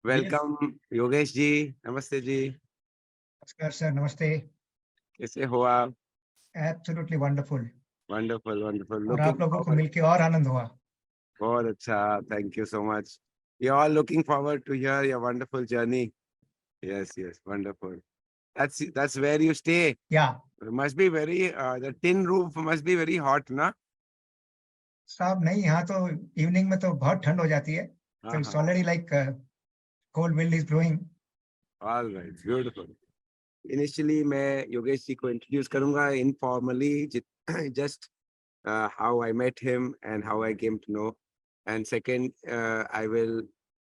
Yes. Welcome Yogesh ji. नमस्ते जी। नमस्कार sir, नमस्ते। कैसे हो आप? Absolutely wonderful. वंडरफुल वंडरफुल, और लुकिंग आप लोगों को फॉरवर्ड। मिलके और आनंद हुआ। बहुत अच्छा, thank you so much. We are looking forward to hear your wonderful journey. Yes yes, wonderful. That's where you stay. या It must be very the tin roof must be very hot, na? साहब, नहीं, यहाँ तो evening में तो बहुत ठंड हो जाती है। हाँ तो इट्स हाँ। Already like cold wind is blowing. All right, beautiful. Initially मैं योगेश जी को इंट्रोड्यूस करूंगा informally, just how I met him and how I came to know. And second, I will,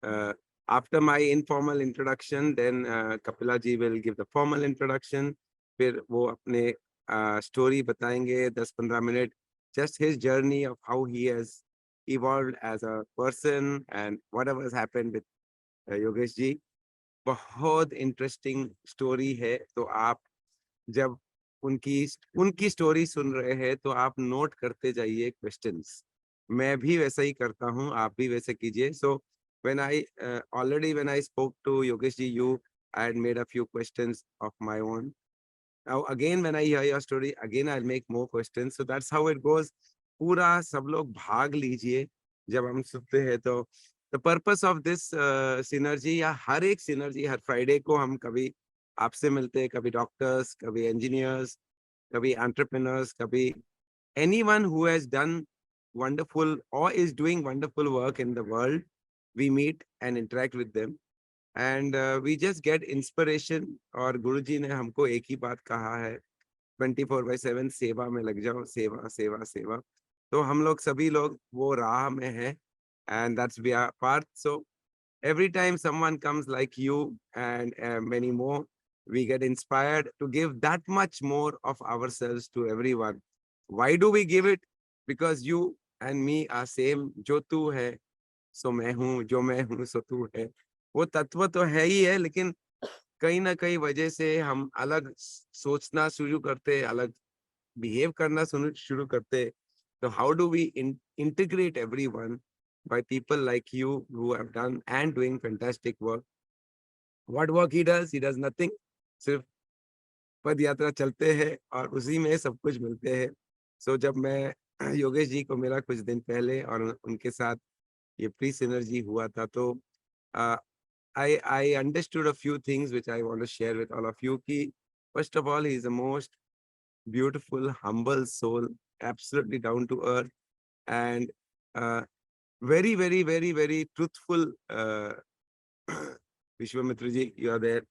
uh, after my informal introduction, then Kapila ji will give the formal introduction. फिर वो अपने story बताएंगे 10-15 minute, just his journey of how he has evolved as a person and whatever has happened with Yogesh ji. बहुत interesting story है। तो आप जब उनकी उनकी स्टोरी सुन रहे हैं तो आप नोट करते जाइए क्वेश्चंस। मैं भी वैसा ही करता हूँ, आप भी वैसे कीजिए। So when I already when I spoke to Yogesh ji, you I had made a few questions of my own. Now again when I hear your story, again I will make more questions. So that's how it goes. पूरा सब लोग भाग लीजिए जब हम सुनते हैं। तो the purpose of this synergy, या हर एक सिनर्जी, हर फ्राइडे को हम कभी आपसे मिलते हैं, कभी डॉक्टर्स, कभी इंजीनियर्स, कभी एंटरप्रेन्योर्स, कभी anyone who has done wonderful or is doing wonderful work in the world. We meet and interact with them, and we just get inspiration. और गुरुजी ने हमको एक ही बात कहा है, 24/7 सेवा में लग जाओ, सेवा सेवा सेवा। तो हम लोग सभी लोग वो राह में हैं, and that's we are part. So every time someone comes like you and many more, we get inspired to give that much more of ourselves to everyone. Why do we give it? Because you and me are same. जो तू है सो मैं हूँ, जो मैं हूँ सो तू है। वो तत्व तो है ही है, लेकिन कहीं ना कहीं वजह से हम अलग सोचना शुरू करते, अलग बिहेव करना शुरू करते। तो how do we integrate everyone by people like you who have done and doing fantastic work? What work he does nothing. सिर्फ पद यात्रा चलते हैं और उसी में सब कुछ मिलते हैं। सो जब मैं योगेश जी को मिला कुछ दिन पहले और उनके साथ ये प्री सिनर्जी हुआ था, तो I understood a few things which I want to share with all of you. कि first of all, he is the most beautiful, humble soul, absolutely down to earth, and uh, very, very, very, very truthful. Vishwamitra ji, you are there.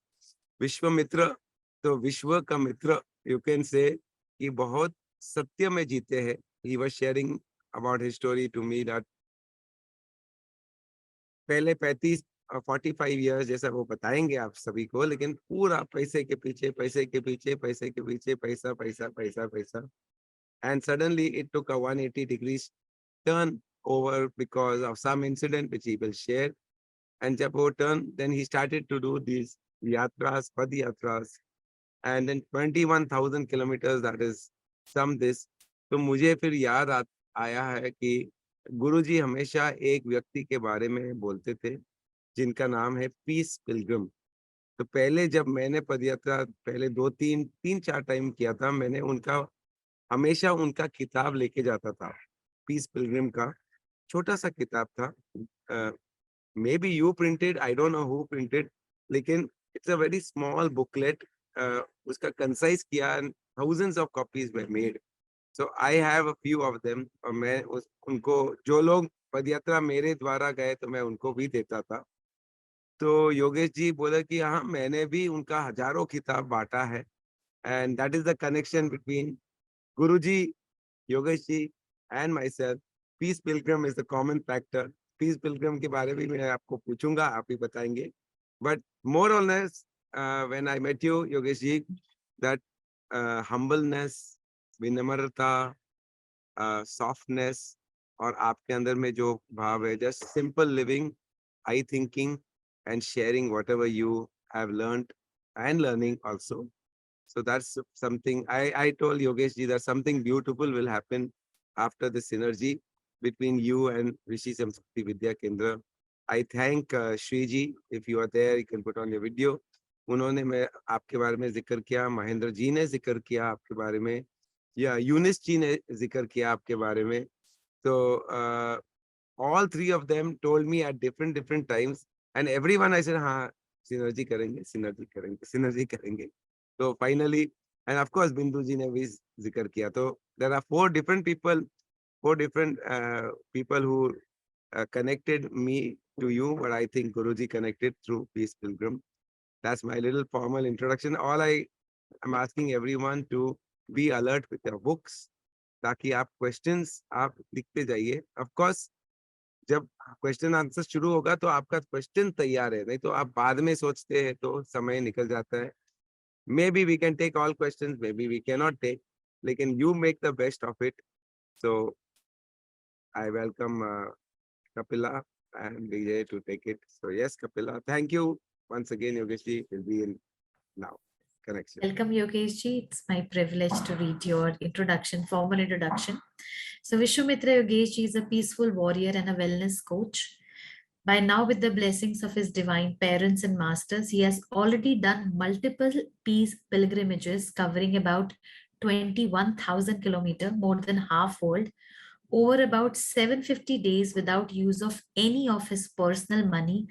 Vishwamitra, तो विश्व का मित्र, you can say, कि बहुत सत्य में जीते हैं. He was sharing about his story to me that पहले 45 ईयर्स जैसा वो बताएंगे आप सभी को, लेकिन पूरा पैसे के पीछे, पैसे के पीछे, पैसे के पीछे, पैसा पैसा पैसा पैसा, and suddenly it took a 180 degrees turn over because of some incident which he will share. And जब वो turn, then he started to do these yatras, pad yatras, and then 21,000 kilometers, that is some this. तो मुझे फिर याद आया है कि गुरुजी हमेशा एक व्यक्ति के बारे में बोलते थे जिनका नाम है पीस पिलग्रिम। तो पहले जब मैंने पदयात्रा पहले 2-3 3-4 टाइम किया था, मैंने उनका हमेशा उनका किताब लेके जाता था। पीस पिलग्रिम का छोटा सा किताब था, maybe you printed, I don't know who printed, लेकिन it's a very small booklet. उसका कंसाइज किया, thousands of copies were made. So I have a few of them, और मैं उनको, जो लोग पदयात्रा मेरे द्वारा गए तो मैं उनको भी देता था। तो योगेश जी बोले कि हाँ, मैंने भी उनका हजारों किताब बांटा है, and that is the connection between Guruji, Yogesh ji and myself. Peace pilgrim is the common factor. Peace pilgrim के बारे में मैं आपको पूछूंगा, आप ही बताएंगे। But more on less, when I met you Yogesh ji, that humbleness, विनम्रता, सॉफ्टनेस, और आपके अंदर में जो भाव है, just simple living, high thinking, and sharing whatever you have learned and learning also. So that's something I told Yogesh ji that something beautiful will happen after the synergy between you and Rishi Samskruti Vidya Kendra. I thank Shriji. If you are there, you can put on your video. उन्होंने मैं आपके बारे में जिक्र किया, महेंद्र जी ने जिक्र किया आपके बारे में, या यूनिस जी ने जिक्र किया आपके बारे में. तो all three of them told me at different times, and everyone I said, हाँ synergy करेंगे, synergy करेंगे, synergy करेंगे. So finally, and of course बिंदु जी ने भी जिक्र किया. तो there are four different people who connected me to you, but I think Guruji connected through Peace Pilgrim. That's my little formal introduction. All I am asking everyone to be alert with your books, ताकि आप questions आप लिखते जाइए. Of course, जब question answer शुरू होगा तो आपका क्वेश्चन तैयार है, नहीं तो आप बाद में सोचते हैं तो समय निकल जाता है. Maybe we can take all questions, maybe we can not take, लेकिन you make the best of it. So I welcome Kapila and Vijay to take it. So yes, Kapila, thank you once again. Yogesh ji will be in now. Connection. Welcome, Yogesh ji. It's my privilege to read your introduction, formal introduction. So Vishwamitra Yogesh ji is a peaceful warrior and a wellness coach. By now, with the blessings of his divine parents and masters, he has already done multiple peace pilgrimages covering about 21,000 kilometers, more than half world, over about 750 days without use of any of his personal money,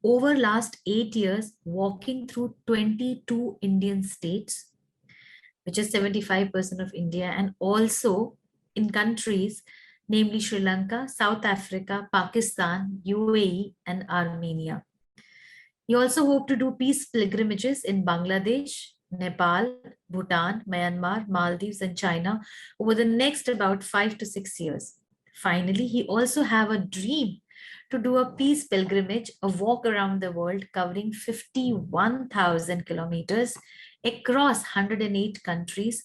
over last 8 years walking through 22 Indian states, which is 75% of India, and also in countries namely Sri Lanka, South Africa, Pakistan, UAE, and Armenia. He also hoped to do peace pilgrimages in Bangladesh, Nepal, Bhutan, Myanmar, Maldives, and China over the next about 5 to 6 years. Finally, he also have a dream to do a peace pilgrimage, a walk around the world covering 51,000 kilometers across 108 countries,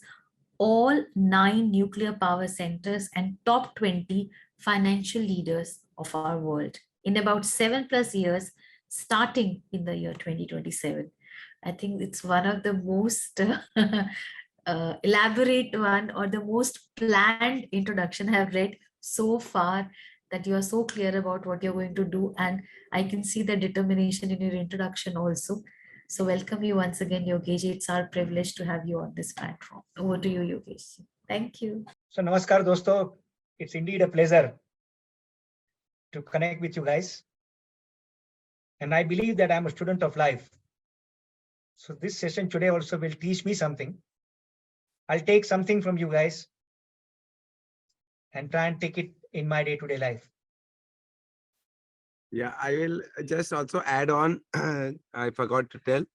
all 9 nuclear power centers, and top 20 financial leaders of our world in about 7+ years, starting in the year 2027. I think it's one of the most elaborate one, or the most planned introduction I have read so far, that you are so clear about what you're going to do, and I can see the determination in your introduction also. So welcome you once again, Yogesh. It's our privilege to have you on this platform. Over to you, Yogesh. Thank you. So namaskar dosto. It's indeed a pleasure to connect with you guys. And I believe that I'm a student of life. So this session today also will teach me something. I'll take something from you guys and try and take it in my day-to-day life. Yeah, I will just also add on. I forgot to tell.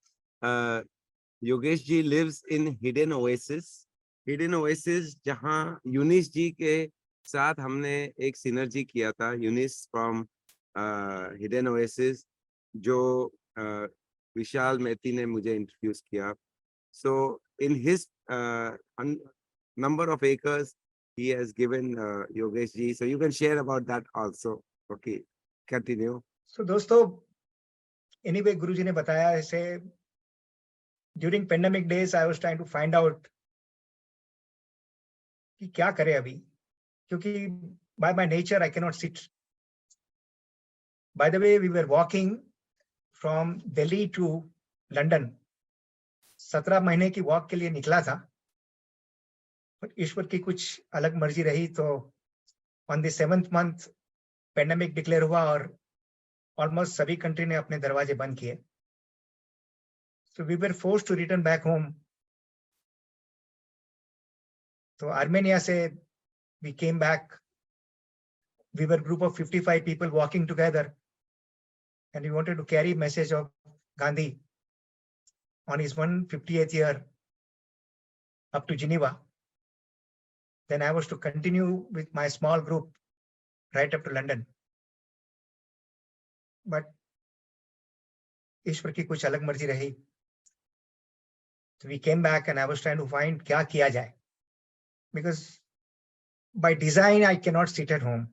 Yogesh ji lives in Hidden Oasis. Hidden Oasis, जहाँ यूनिस जी के साथ हमने एक synergy किया था. Younis from Hidden Oasis, जो विशाल मैती ने मुझे इंट्रोड्यूस किया. So in his number of acres, he has given Yogesh ji. So you can share about that also. Okay, continue. So दोस्तों, anyway, गुरुजी ने बताया ऐसे. During pandemic days, I was trying to find out कि क्या करें अभी, क्योंकि by my nature I cannot sit. By the way, we were walking from Delhi to London. 17 महीने की वॉक के लिए निकला था, पर ईश्वर की कुछ अलग मर्जी रही. तो on the 7th month pandemic declare हुआ और ऑलमोस्ट सभी कंट्री ने अपने दरवाजे बंद किए. So we were forced to return back home. तो आर्मेनिया से we came back. We were a group of 55 people walking together, and we wanted to carry message of Gandhi on his 158th year up to Geneva. Then I was to continue with my small group right up to London. But ईश्वर की कुछ अलग मर्जी रही. So we came back and I was trying to find क्या किया जाए. Because by design, I cannot sit at home.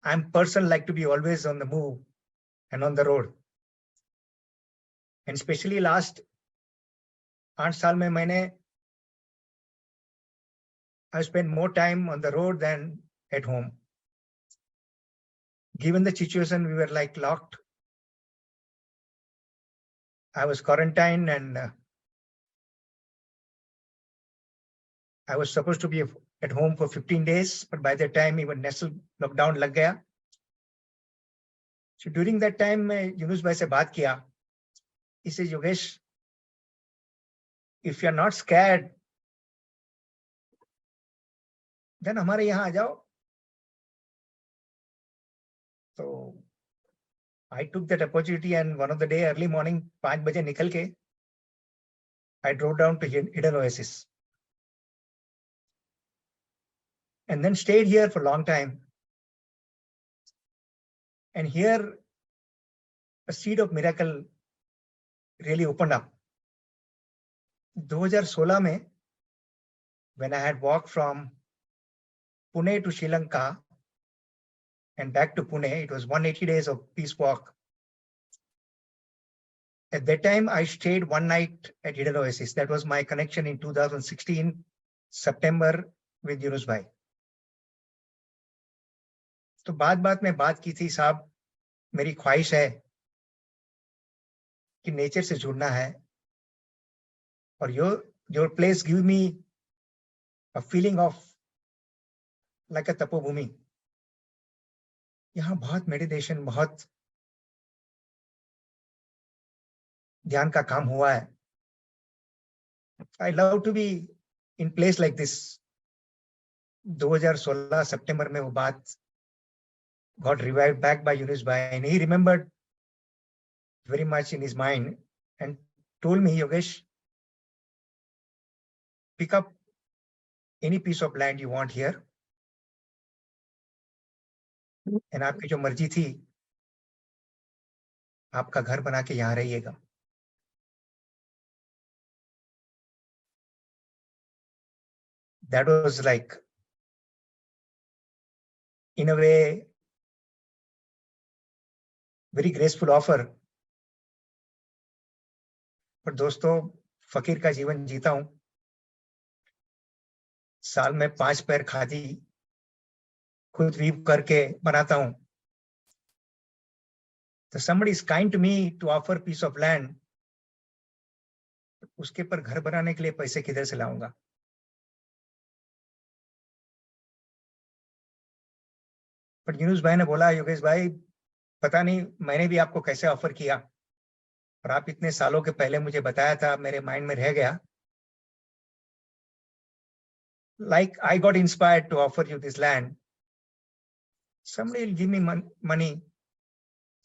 I'm a person like to be always on the move and on the road. And especially last 8 साल में मैंने I spent more time on the road than at home. Given the situation, we were like locked. I was quarantined and I was supposed to be at home for 15 days, but by the time even national lockdown lag gaya. So during that time, मैं यूनुस भाई से बात किया. He says, Yogesh, if you are not scared, then हमारे यहाँ आ जाओ. So I took that opportunity and one of the day early morning 5 बजे निकल के I drove down to Hidden Oasis and then stayed here for a long time. And here a seed of miracle really opened up. 2016 में when I had walked from Pune to Sri Lanka and back to Pune, it was 180 days of peace walk. At that time, I stayed one night at Hidden Oasis. That was my connection in 2016, September with Yunus Bhai. तो बात में बात की थी साहब मेरी ख्वाहिश है कि नेचर से जुड़ना है और your place give me a feeling of like a तपोभूमि. यहाँ बहुत मेडिटेशन बहुत ध्यान का काम हुआ है. I love to be in place like this. 2016 सितंबर में वो बात got revived back by Yunus Bhai and he remembered very much in his mind and told me, Yogesh, pick up any piece of land you want here and आपकी जो मर्जी थी आपका घर बना के यहाँ रहिएगा. That was like in a way very graceful offer. पर दोस्तों फकीर का जीवन जीता हूं. साल में 5 पैर खादी खुद वीव करके बनाता हूं. तो somebody is kind to me to offer piece of land. उसके पर घर बनाने के लिए पैसे किधर से लाऊंगा. पर यूनुस भाई ने बोला योगेश भाई पता नहीं मैंने भी आपको कैसे ऑफर किया और आप इतने सालों के पहले मुझे बताया था मेरे माइंड में रह गया. Like I got inspired to offer you this land. Somebody will give me money.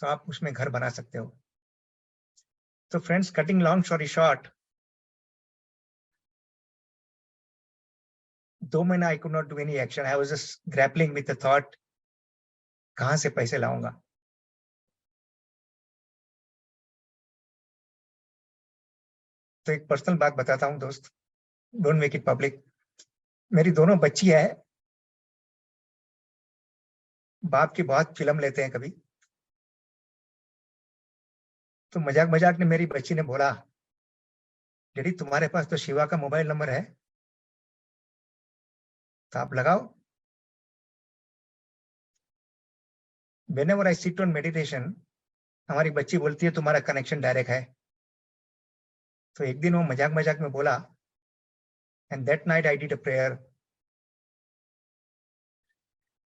तो आप उसमें घर बना सकते हो. So friends, cutting long story short, 2 महीना I could not do any action. I was just grappling with the thought, कहाँ से पैसे लाऊंगा. तो एक पर्सनल बात बताता हूँ दोस्त. Don't make it public. मेरी दोनों बच्ची है. बाप की बहुत फिल्म लेते हैं कभी. तो मजाक में मेरी बच्ची ने बोला, डैडी तुम्हारे पास तो शिवा का मोबाइल नंबर है तो आप लगाओ. Whenever I sit on meditation, हमारी बच्ची बोलती है तुम्हारा कनेक्शन डायरेक्ट है. तो एक दिन वो मजाक में बोला and that night I did a prayer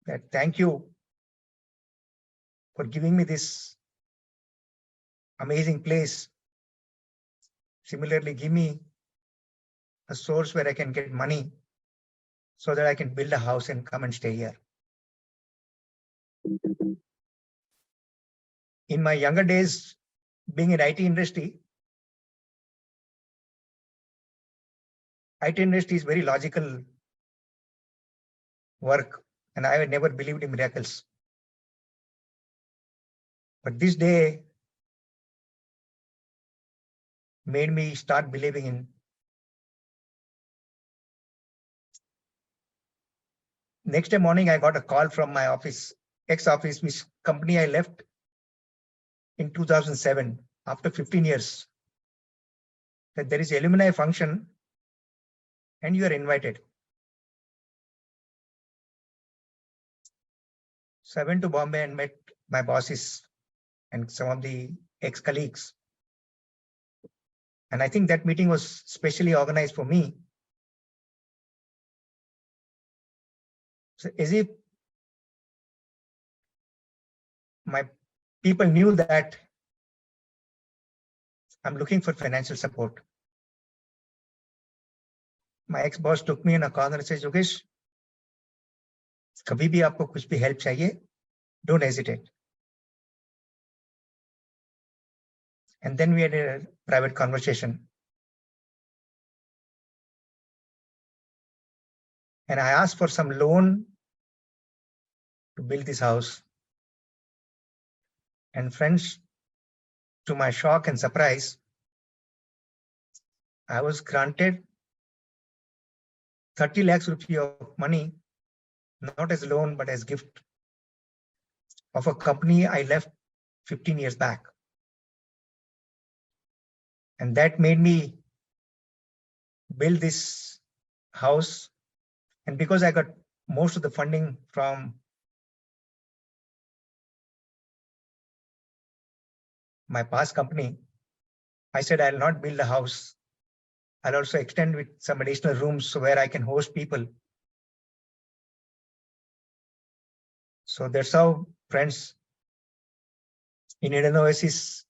that thank you for giving me this amazing place. Similarly, give me a source where I can get money so that I can build a house and come and stay here. In my younger days, being in IT industry is very logical work and I had never believed in miracles. But this day made me start believing in. Next day morning, I got a call from my office, ex-office, which company I left in 2007 after 15 years, that there is alumni function and you are invited. So I went to Bombay and met my bosses and some of the ex-colleagues. And I think that meeting was specially organized for me. So as if my people knew that I'm looking for financial support. My ex-boss took me in a corner and says, Yogesh, कभी भी आपको कुछ भी help चाहिए, don't hesitate. And then we had a private conversation. And I asked for some loan to build this house. And friends, to my shock and surprise, I was granted 30 lakhs rupees of money, not as loan, but as gift of a company I left 15 years back. And that made me build this house. And because I got most of the funding from my past company, I said, I'll not build a house. I'll also extend with some additional rooms where I can host people. So that's how, friends, in Eden Oasis,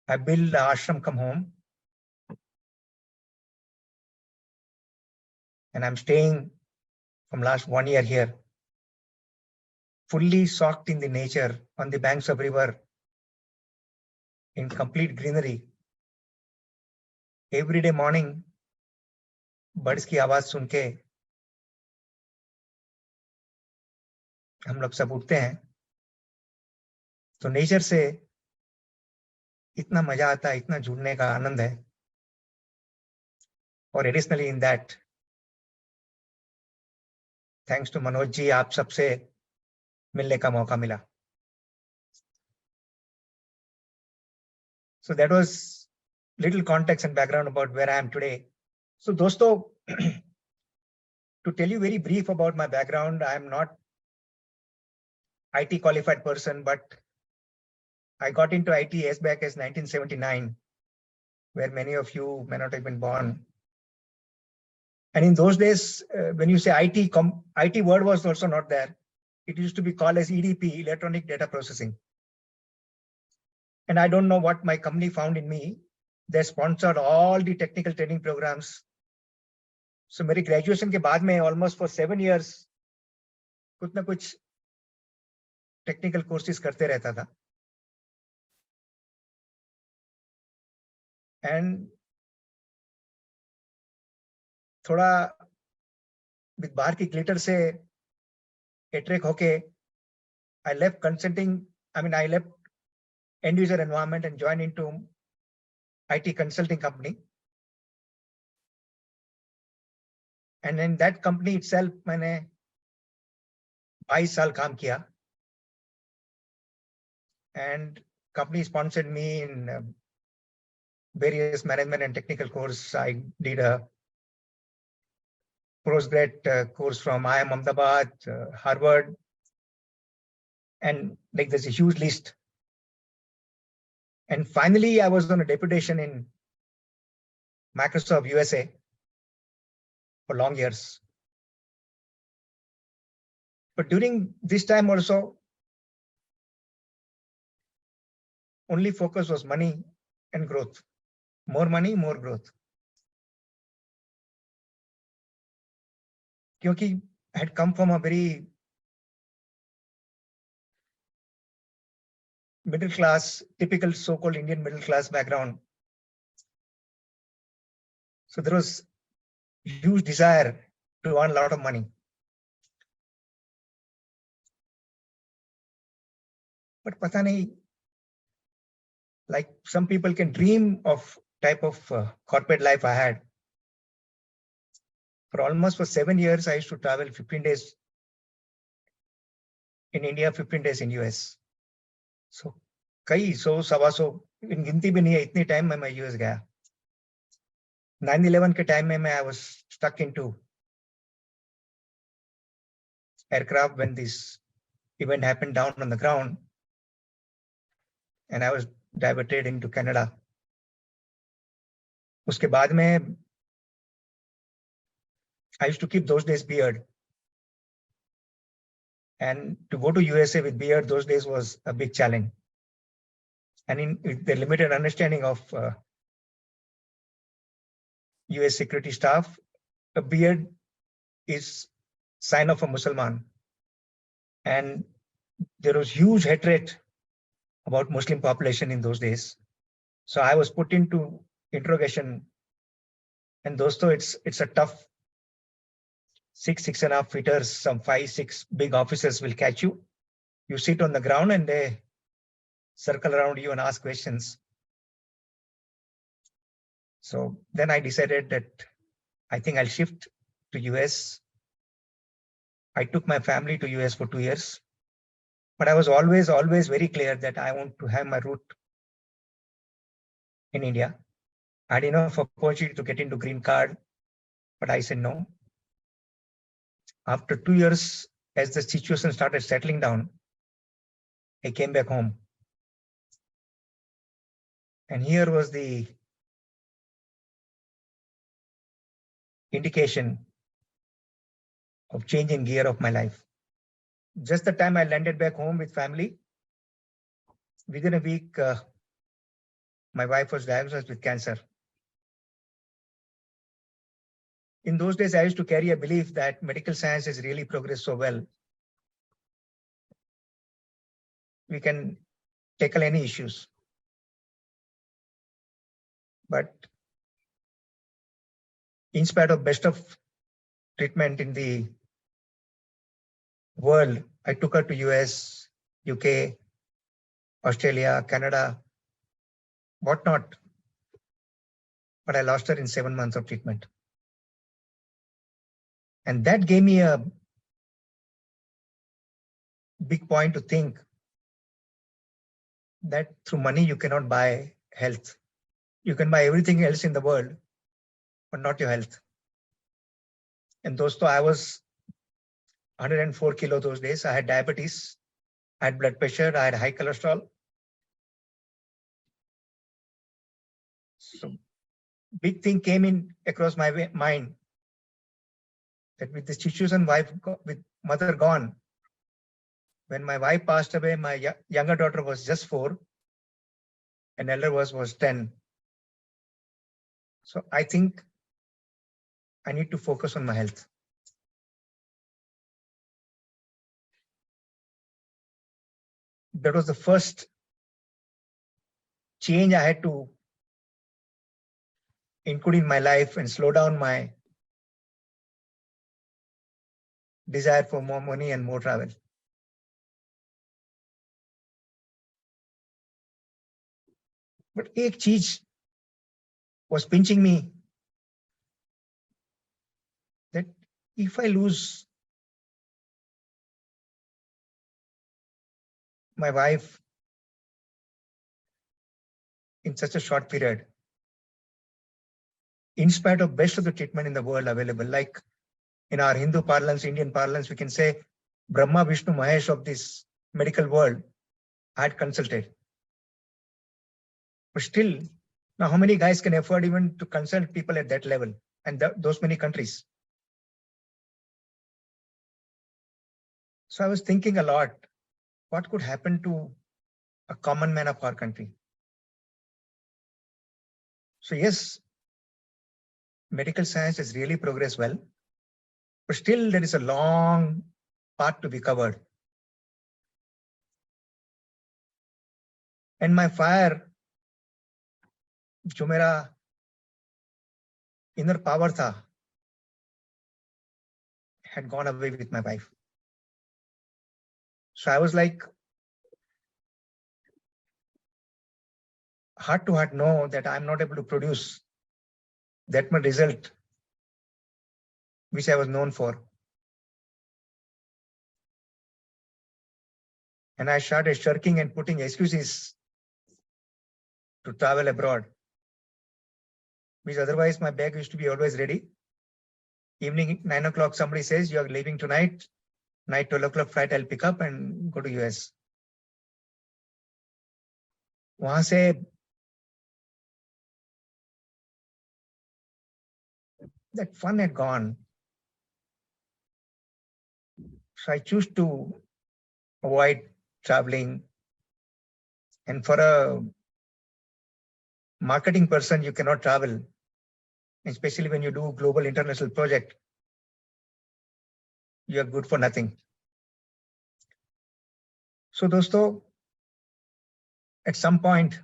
I built the ashram come home. And I'm staying from last 1 year here, fully soaked in the nature on the banks of river, in complete greenery. Every day morning, birds की आवाज सुन के हम लोग सब उठते हैं. तो nature से इतना मजा आता है, इतना जुड़ने का आनंद है. और additionally in that, thanks to Manoj ji, आप सबसे मिलने का मौका मिला. So that was little context and background about where I am today. So दोस्तों, to tell you very brief about my background, I am not IT qualified person, but I got into IT as back as 1979, where many of you may not have been born. And in those days, when you say IT word was also not there. It used to be called as EDP, electronic data processing. And I don't know what my company found in me. They sponsored all the technical training programs. So मेरी graduation के बाद में almost for 7 years कुछ ना कुछ technical courses करते रहता था. And थोड़ा बाहर की glitter से attract होके I left consulting. I left end user environment and joined into IT consulting company. And in that company itself, मैंने 22 साल काम किया. And company sponsored me in various management and technical course. I did a postgrad course from IIM Ahmedabad, Harvard, and like there's a huge list. And finally, I was on a deputation in Microsoft USA for long years. But during this time also, only focus was money and growth. More money, more growth. Because I had come from a very middle class, typical so-called Indian middle class background. So there was huge desire to earn a lot of money. But pata nahi, like some people can dream of type of corporate life I had. For 7 years, I used to travel 15 days in India, 15 days in US. So कई 100-125 इन गिनती भी नहीं है, इतने time में मैं US गया. 9/11 के टाइम में I was stuck into aircraft when this event happened down on the ground, and I was diverted into Canada. उसके बाद में I used to keep those days beard. And to go to USA with beard those days was a big challenge. And in with the limited understanding of US security staff, a beard is sign of a Muslim. And there was huge hatred about Muslim population in those days. So I was put into interrogation. And dosto, it's a tough 6.5 feeters, some 5, 6 big officers will catch you. You sit on the ground and they circle around you and ask questions. So then I decided that I think I'll shift to US. I took my family to US for 2 years, but I was always very clear that I want to have my root in India. I had enough opportunity to get into green card, but I said no. After 2 years, as the situation started settling down, I came back home. And here was the indication of change in gear of my life. Just the time I landed back home with family, within a week, my wife was diagnosed with cancer. In those days, I used to carry a belief that medical science has really progressed so well. We can tackle any issues. But in spite of best of treatment in the world, I took her to US, UK, Australia, Canada, whatnot. But I lost her in 7 months of treatment. And that gave me a big point to think that through money, you cannot buy health. You can buy everything else in the world, but not your health. And dosto, I was 104 kilo those days. I had diabetes, I had blood pressure, I had high cholesterol. So big thing came in across my mind that with the situation with mother gone, when my wife passed away, my younger daughter was just 4 and elder was 10. So I think I need to focus on my health. That was the first change I had to include in my life and slow down my desire for more money and more travel. But एक चीज was pinching me that if I lose my wife in such a short period, in spite of best of the treatment in the world available, like in our Hindu parlance, Indian parlance, we can say Brahma, Vishnu, Mahesh of this medical world, I had consulted. But still, now how many guys can afford even to consult people at that level and those many countries? So I was thinking a lot, what could happen to a common man of our country? So yes, medical science has really progressed well, but still there is a long path to be covered. And my fire, जो मेरा inner power था, had gone away with my wife. So I was like, heart to heart know that I'm not able to produce that much result which I was known for. And I started shirking and putting excuses to travel abroad, which otherwise my bag used to be always ready. Evening 9 o'clock, somebody says you are leaving tonight. Night 12 o'clock flight I'll pick up and go to US. वहां से that fun had gone. So I choose to avoid traveling. And for a marketing person, you cannot travel, especially when you do global international project. You are good for nothing. So dosto, at some point,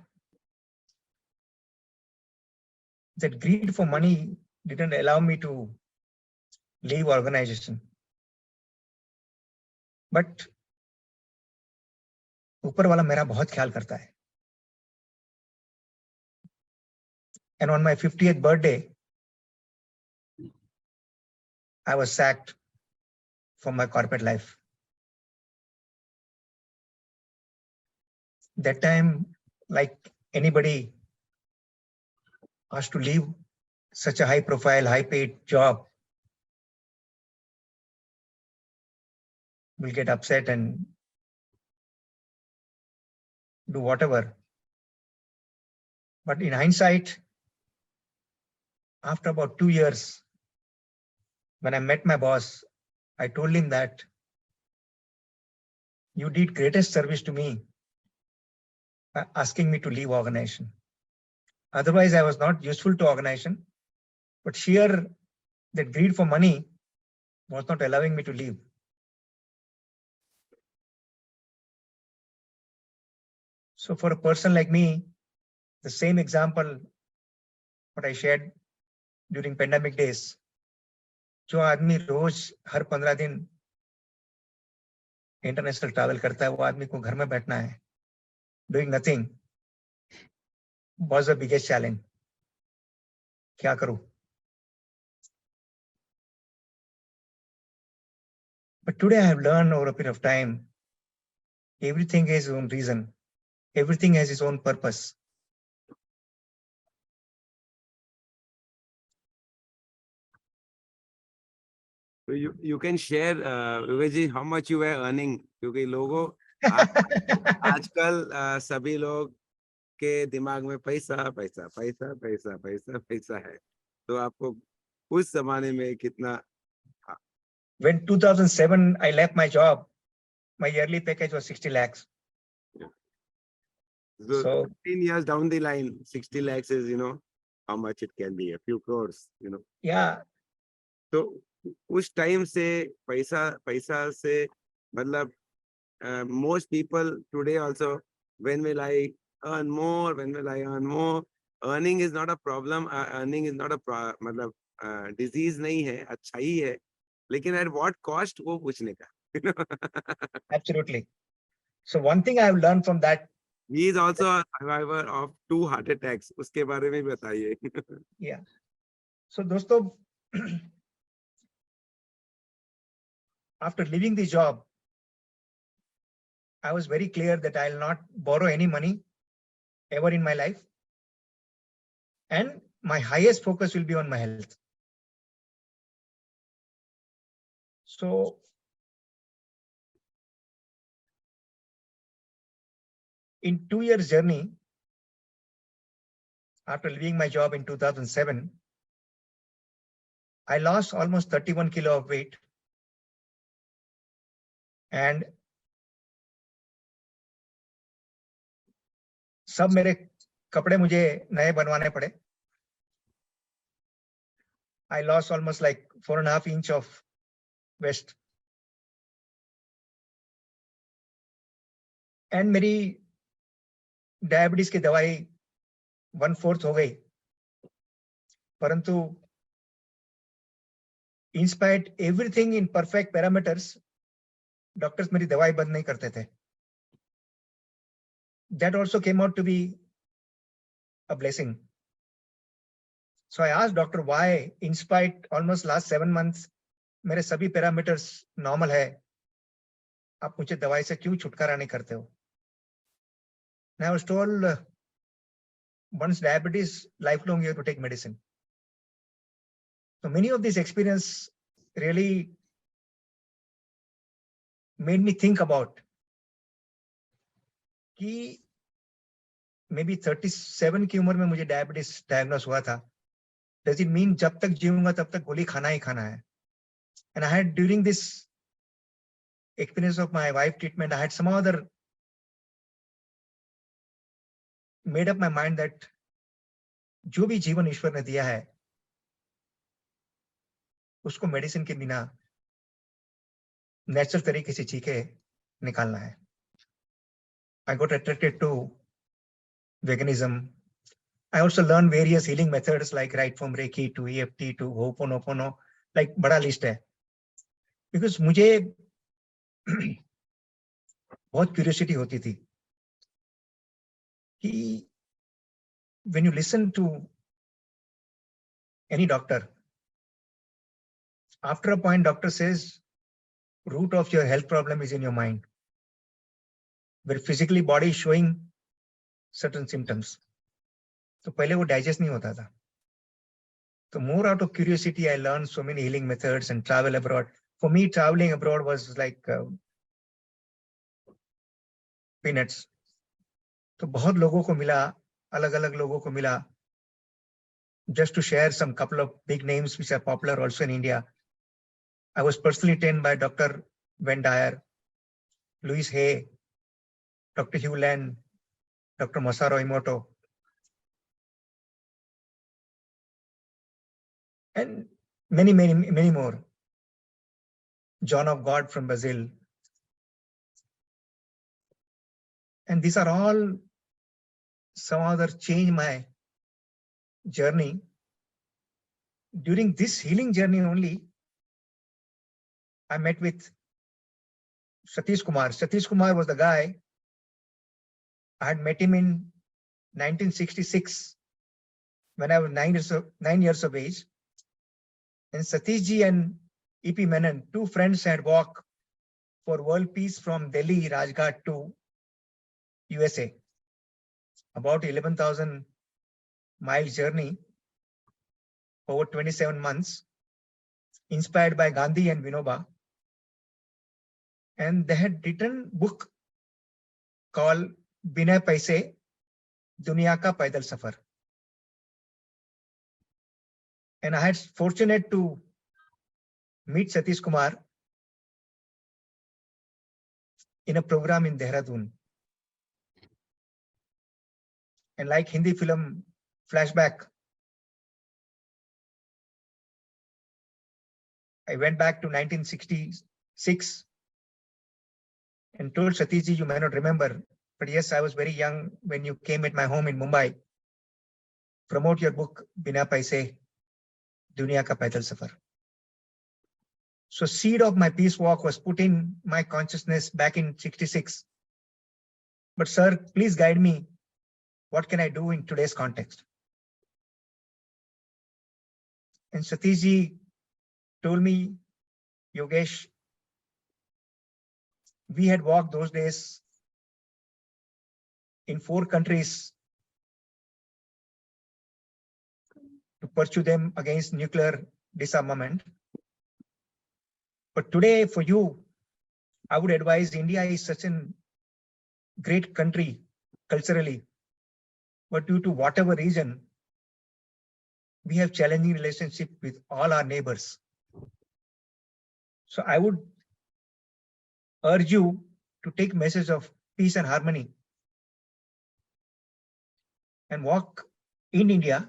that greed for money didn't allow me to leave organization. But ऊपर वाला मेरा बहुत ख्याल करता है. And on my 50th birthday, I was sacked from my corporate life. That time, like anybody asked to leave such a high profile, high paid job, will get upset and do whatever. But in hindsight, after about 2 years, when I met my boss, I told him that you did greatest service to me by asking me to leave organization. Otherwise, I was not useful to organization, but sheer that greed for money was not allowing me to leave. So for a person like me, the same example what I shared during pandemic days, जो आदमी रोज हर 15 दिन international travel करता है, वो आदमी को घर में बैठना है, doing nothing, was the biggest challenge. क्या करूं? But today I have learned over a period of time, everything has its own reason. Everything has its own purpose. So you can share, Yogesh, how much you were earning, क्योंकि लोगों आजकल सभी लोग के दिमाग में पैसा पैसा पैसा पैसा पैसा पैसा है, तो आपको उस जमाने में कितना? When 2007 I left my job, my yearly package was 60 lakhs. So 15 years down the line, 60 lakhs is, how much it can be, a few crores, Yeah. तो उस टाइम से पैसा से मतलब most people today also, when will I earn more, when will I earn more? Earning is not a problem, earning is not a मतलब disease नहीं है, अच्छा ही है, लेकिन at what cost वो पूछने का. Absolutely. So one thing I have learned from that. He is also a survivor of 2 heart attacks. उसके बारे में बताइए. Yeah. So दोस्तों, after leaving the job, I was very clear that I'll not borrow any money ever in my life. And my highest focus will be on my health. So in 2 years journey, after leaving my job in 2007, I lost almost 31 kilo of weight. And सब मेरे कपड़े मुझे नए बनवाने पड़े. I lost almost like 4.5 inch of waist. And मेरी diabetes की दवाई 1/4 हो गई. परंतु in spite everything in perfect parameters, doctors मेरी दवाई बंद नहीं करते थे. That also came out to be a blessing. So I asked doctor why, in spite almost last 7 months, मेरे सभी parameters normal है, आप मुझे दवाई से क्यों छुटकारा नहीं करते हो? And I was told, once diabetes, lifelong you have to take medicine. So many of these experience really made me think about कि maybe 37 की उम्र में मुझे डायबिटीज डायग्नोस हुआ था. Does it mean जब तक जीऊंगा तब तक गोली खाना ही खाना है? And I had, during this experience of my wife treatment, I had some other made up my mind that जो भी जीवन ईश्वर ने दिया है उसको मेडिसिन के बिना नेचुरल तरीके से जी के निकालना है. I got attracted to veganism. I also learned various healing methods like right from Reiki to EFT to Ho'oponopono, like बड़ा लिस्ट है. Because मुझे बहुत क्यूरियोसिटी होती थी कि when you listen to any doctor, after a point doctor says root of your health problem is in your mind, where physically body is showing certain symptoms. तो पहले वो डाइजेस्ट नहीं होता था. So more out of curiosity, I learned so many healing methods and travel abroad. For me, traveling abroad was like peanuts. तो बहुत लोगों को मिला, अलग-अलग लोगों को मिला. Just to share some couple of big names which are popular also in India. I was personally trained by Dr. Venn Dyer, Louis Hay, Dr. Hugh Len, Dr. Masaru Emoto, and many more. John of God from Brazil. And these are all some other change my journey. During this healing journey only, I met with Satish Kumar. Satish Kumar was the guy. I had met him in 1966 when I was 9 years of age. And Satish ji and E.P. Menon, two friends, had walked for world peace from Delhi, Rajghat to USA. About 11,000 mile journey over 27 months, inspired by Gandhi and Vinoba. And they had written a book called Bina Paise, Duniya Ka Paidal Safar. And I had fortunate to meet Satish Kumar in a program in Dehradun. And like Hindi film Flashback, I went back to 1966 and told Satish ji, you may not remember, but yes, I was very young when you came at my home in Mumbai. Promote your book, Bina Paise, Duniya Ka Paidal Safar. So seed of my peace walk was put in my consciousness back in 66. But sir, please guide me. What can I do in today's context? And Satish ji told me, Yogesh, we had walked those days in 4 countries to pursue them against nuclear disarmament. But today for you, I would advise India is such a great country culturally, but due to whatever reason, we have challenging relationship with all our neighbors. So I would urge you to take message of peace and harmony and walk in India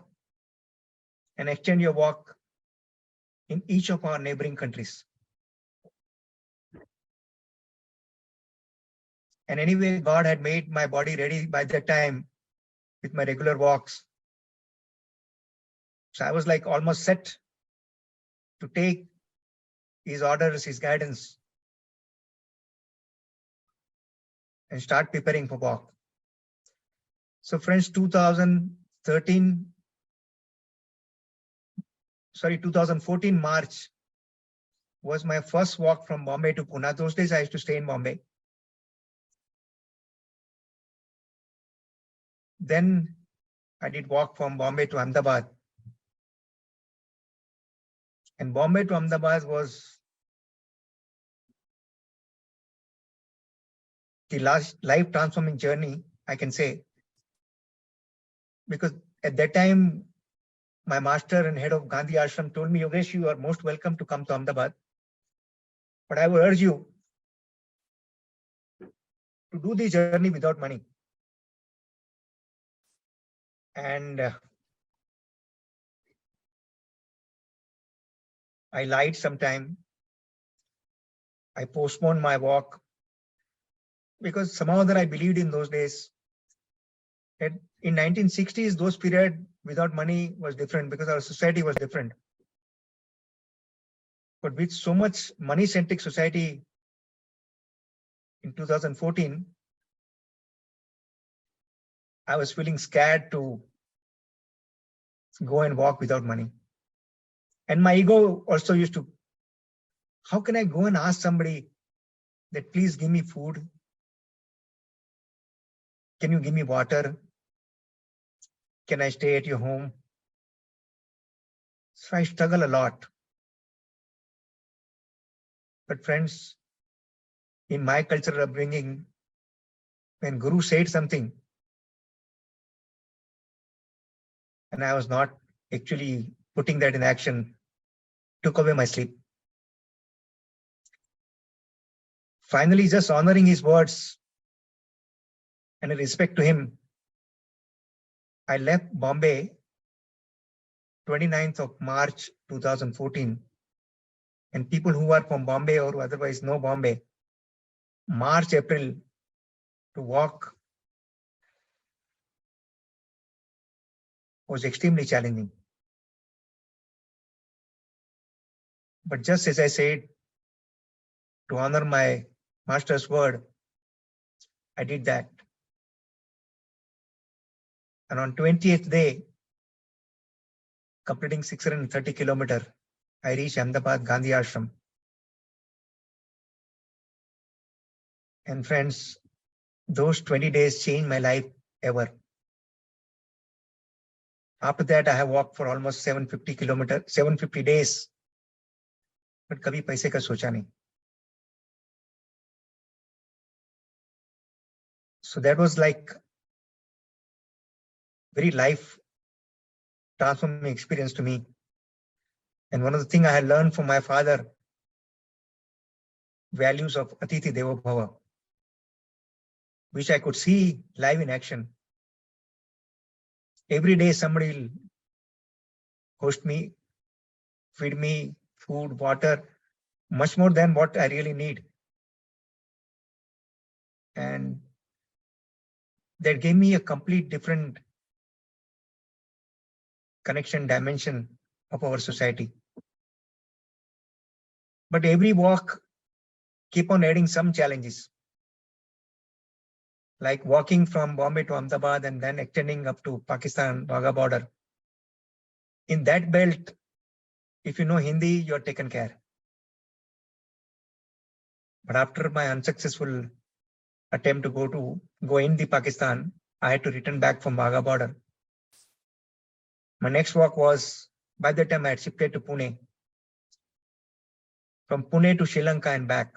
and extend your walk in each of our neighboring countries. And anyway, God had made my body ready by that time with my regular walks. So I was like almost set to take his orders, his guidance, and start preparing for walk. So friends, 2014 March was my first walk from Bombay to Pune. Those days I used to stay in Bombay. Then I did walk from Bombay to Ahmedabad. And Bombay to Ahmedabad was the last life transforming journey, I can say, because at that time, my master and head of Gandhi Ashram told me, Yogesh, you are most welcome to come to Ahmedabad. But I would urge you to do the journey without money. And I lied sometime. I postponed my walk because somehow that I believed in those days. That in 1960s, those period without money was different because our society was different. But with so much money-centric society in 2014, I was feeling scared to go and walk without money. And my ego also used to, how can I go and ask somebody that please give me food? Can you give me water? Can I stay at your home? So I struggle a lot. But friends, in my cultural upbringing, when Guru said something, and I was not actually putting that in action, took away my sleep. Finally, just honoring his words and in respect to him, I left Bombay 29th of March 2014. And people who are from Bombay or who otherwise know Bombay, March, April to walk was extremely challenging. But just as I said, to honor my master's word, I did that. And on 20th day, completing 630 kilometers, I reached Ahmedabad Gandhi Ashram. And friends, those 20 days changed my life ever. After that, I have walked for almost 750 kilometers, 750 days. But कभी पैसे का सोचा नहीं. So that was like very life transforming experience to me. And one of the things I had learned from my father, values of Atithi Devo Bhava, which I could see live in action. Every day somebody will host me, feed me food, water, much more than what I really need. And that gave me a complete different connection dimension of our society. But every walk keep on adding some challenges, like walking from Bombay to Ahmedabad and then extending up to Pakistan Wagah border. In that belt, if you know Hindi, you're taken care. But after my unsuccessful attempt to go in the Pakistan, I had to return back from Wagah border. My next walk was, by the time I had shifted to Pune, from Pune to Sri Lanka and back.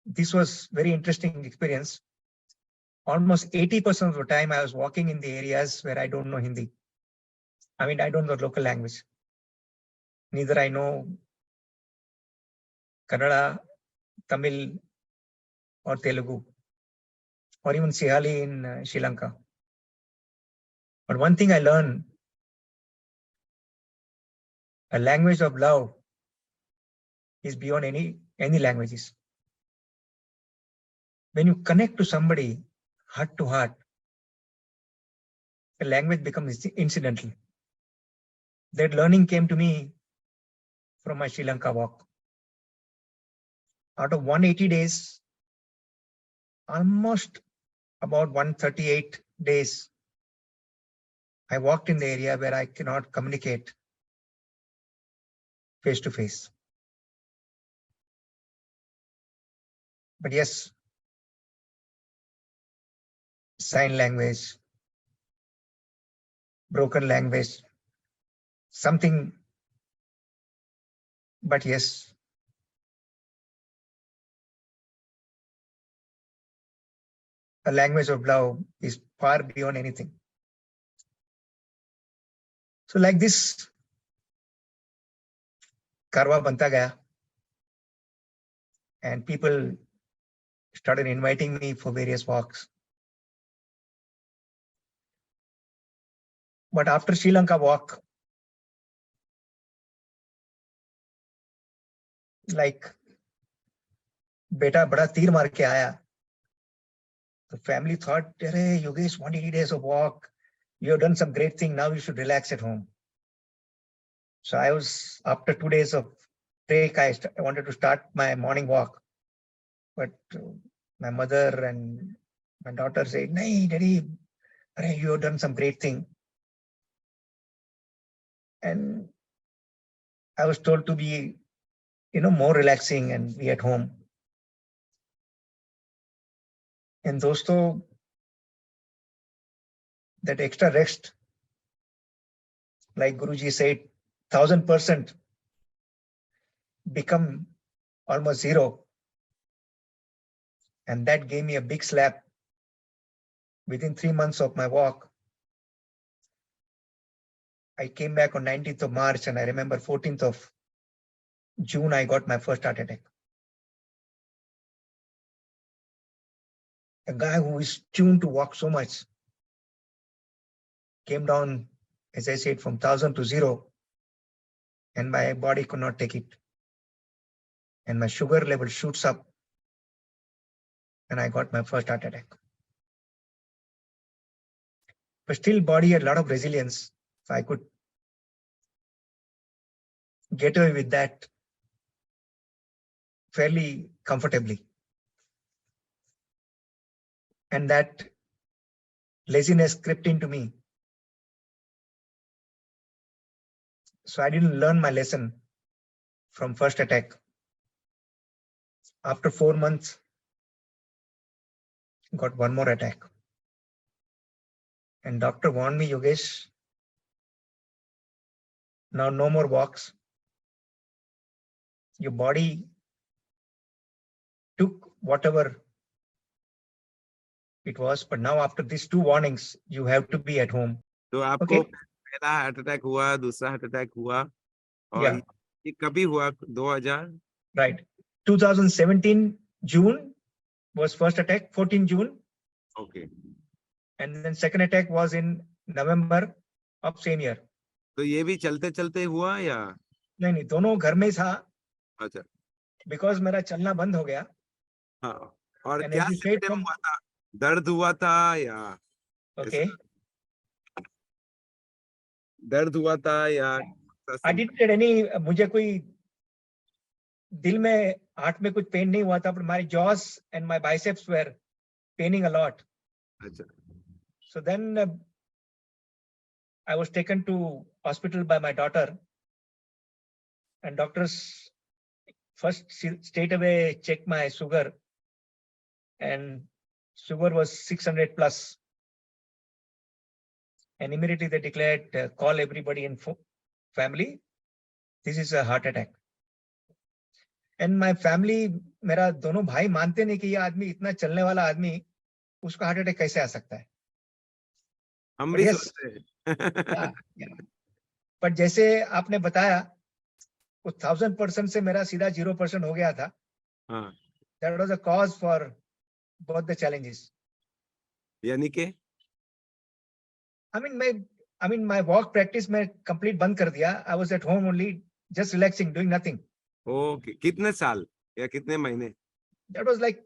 This was very interesting experience. Almost 80% of the time I was walking in the areas where I don't know Hindi. I mean, I don't know local language. Neither I know Kannada, Tamil, or Telugu, or even Sinhali in Sri Lanka. But one thing I learned, a language of love is beyond any languages. When you connect to somebody heart to heart, the language becomes incidental. That learning came to me from my Sri Lanka walk. Out of 180 days, almost about 138 days, I walked in the area where I cannot communicate face to face. But yes, sign language, broken language, something. But yes, a language of love is far beyond anything. So like this, karwa banta gaya, and people started inviting me for various walks. But after Sri Lanka walk, like beta bada tir maar ke aaya. The family thought, "Hey, Yogesh, 180 days of walk. You have done some great thing. Now you should relax at home." So I was, after 2 days of break, I wanted to start my morning walk. But my mother and my daughter said, "Nahi, Daddy, you have done some great thing." And I was told to be, more relaxing and be at home. And dosto, that extra rest, like Guruji said, 1000% become almost zero. And that gave me a big slap. Within 3 months of my walk, I came back on 19th of March, and I remember 14th of June, I got my first heart attack. A guy who is tuned to walk so much came down, as I said, from 1000 to zero, and my body could not take it. And my sugar level shoots up, and I got my first heart attack. But still, body had a lot of resilience, so I could get away with that fairly comfortably. And that laziness crept into me. So I didn't learn my lesson from first attack. After 4 months, got one more attack. And doctor warned me, Yogesh, now no more walks. Your body took whatever it was, but now after these 2 warnings, you have to be at home. तो आपको Okay. पहला heart attack हुआ, दूसरा heart attack हुआ, और Yeah. ये कभी हुआ? 2000? Right. 2017 June was first attack, 14 June. Okay. And then second attack was in November of same year. तो ये भी चलते चलते हुआ या? नहीं, दोनों घर में था. अच्छा. Because मेरा चलना बंद हो गया. हाँ. और And क्या as you said, सिम्टम हुआ था? दर्द हुआ था या? okay. दर्द हुआ था या? I didn't get any, मुझे कोई दिल में, हार्ट में कुछ पेन नहीं हुआ था, but my jaws and my biceps were paining a lot. अच्छा. So then I was taken to hospital by my daughter, and doctors first straight away checked my sugar, and sugar was 600 plus. And immediately they declared, call everybody in family, this is a heart attack. And my family, मेरा दोनों भाई मानते नहीं कि ये आदमी, इतना चलने वाला आदमी, उसको हार्ट अटैक कैसे आ सकता है. हम But भी yes, सोचते हैं. yeah. But जैसे आपने बताया, वो 1000% से मेरा सीधा 0% हो गया था. हाँ. That was a cause for both the challenges. यानी कि? I mean, my walk practice मैं complete बंद कर दिया. I was at home only, just relaxing, doing nothing. Okay. कितने साल या कितने महीने? That was like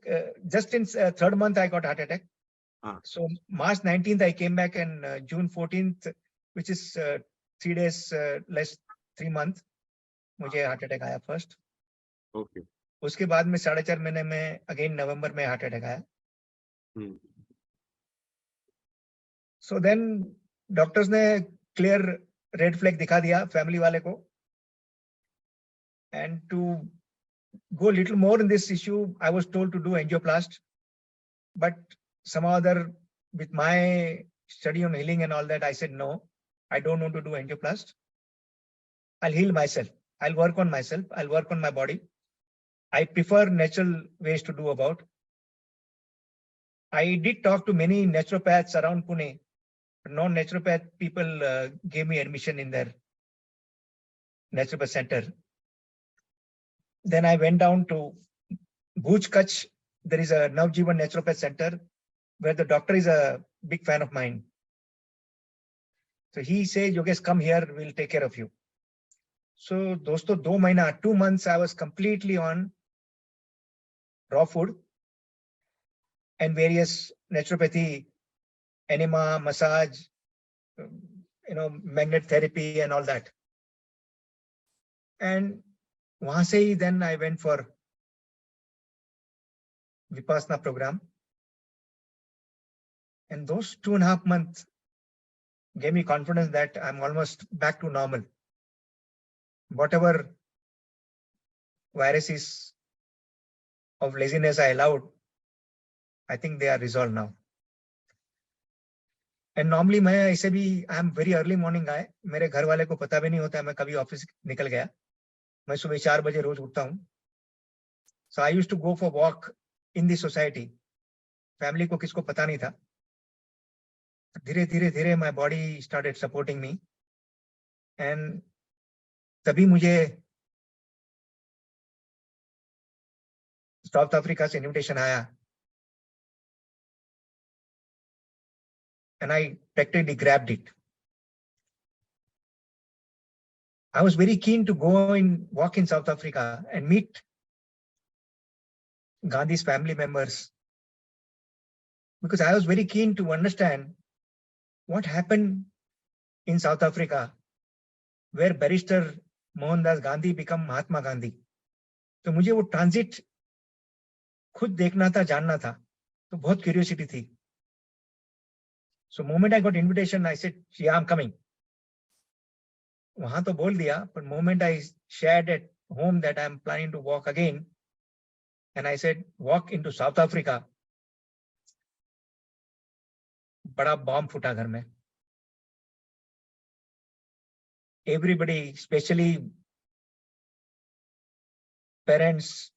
just in third month I got heart attack. So March 19th I came back, and June 14th, which is 3 days less 3 months, मुझे heart attack आया first. Okay. उसके बाद में 4.5 महीने में अगेन नवंबर में हार्ट अटैक आया. So then doctors ने क्लियर रेड फ्लैग दिखा दिया फैमिली वाले को. And to go a little more in this issue, I was told to do angioplast, but somehow other, with my study on healing and all that, I said no, I don't want to do angioplast. I'll heal myself. I'll work on myself. I'll work on my body. I prefer natural ways to do about. I did talk to many naturopaths around Pune, but non-naturopath people gave me admission in their naturopath center. Then I went down to Bhuj, Kutch. There is a Navjeevan Naturopath Center where the doctor is a big fan of mine. So he said, Yogesh, come here, we'll take care of you. So, dosto, 2 months, I was completely on raw food and various naturopathy, enema, massage, magnet therapy and all that. And wahan se hi then I went for Vipassana program. And those 2.5 months gave me confidence that I'm almost back to normal. Whatever viruses of laziness I allowed, I think they are resolved now. And normally मैं ऐसे भी I am very early morning guy. मेरे घर वाले को पता भी नहीं होता है मैं कभी ऑफिस निकल गया. मैं सुबह 4 बजे रोज उठता हूँ. So I used to go for walk in the society. Family को किसको पता नहीं था. धीरे my body started supporting me. And तभी मुझे साउथ अफ्रीका से इनविटेशन आया. And I practically grabbed it. I was very keen to go and walk in South Africa and meet Gandhi's family members because I was very keen to understand what happened in South Africa where barrister Mohandas Gandhi became Mahatma Gandhi. तो मुझे वो transit खुद देखना था, जानना था, तो बहुत क्यूरियोसिटी थी. So moment I got invitation, I said, yeah, I'm coming. वहां तो बोल दिया, but moment I shared at home that I'm planning to walk again, and I said, walk into South Africa. बड़ा बॉम्ब फूटा घर में. Everybody, especially parents,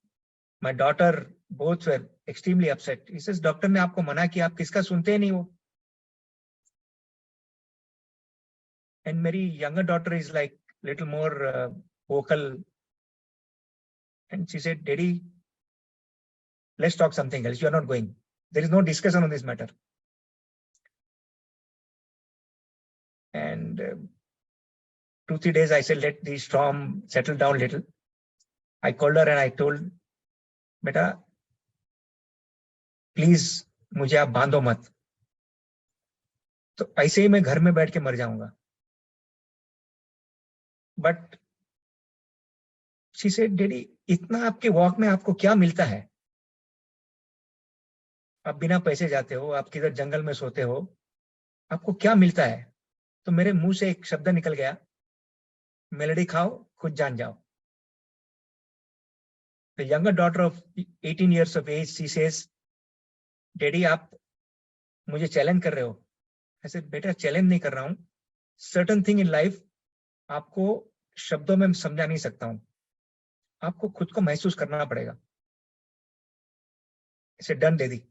my daughter, both were extremely upset. He says, doctor ने आपको मना किया, आप किसका सुनते नहीं हो. And my younger daughter is like little more vocal. And she said, Daddy, let's talk something else. You are not going. There is no discussion on this matter. And 2-3 days, I said, let the storm settle down a little. I called her and I told, Beta, please, मुझे आप बांधो मत. तो ऐसे ही मैं घर में बैठ के मर जाऊंगा. But she said, Daddy, इतना आपके वॉक में आपको क्या मिलता है? आप बिना पैसे जाते हो, आप किधर जंगल में सोते हो, आपको क्या मिलता है? तो मेरे मुंह से एक शब्द निकल गया, मेलोडी खाओ, खुद जान जाओ. The younger daughter of 18 years of age, she says, Daddy, आप मुझे चैलेंज कर रहे हो. I said, बेटा चैलेंज नहीं कर रहा हूं. Certain thing in life आपको शब्दों में समझा नहीं सकता हूं. आपको खुद को महसूस करना पड़ेगा. I said, done, Daddy.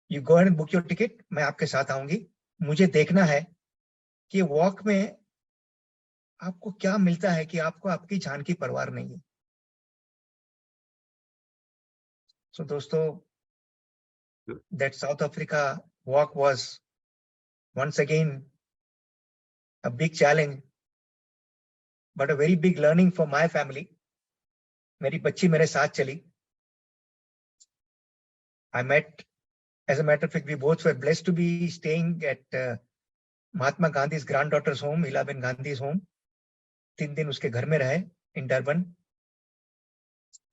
You go ahead and book your ticket. मैं आपके साथ आऊंगी. मुझे देखना है कि वॉक में आपको क्या मिलता है कि आपको आपकी जान की परवाह नहीं है. So दोस्तों, that South Africa walk was once again a big challenge, but a very big learning for my family. मेरी बच्ची मेरे साथ चली. I met, as a matter of fact, we both were blessed to be staying at Mahatma Gandhi's granddaughter's home, Ilaben Gandhi's home. 3 दिन उसके घर में रहे in Durban.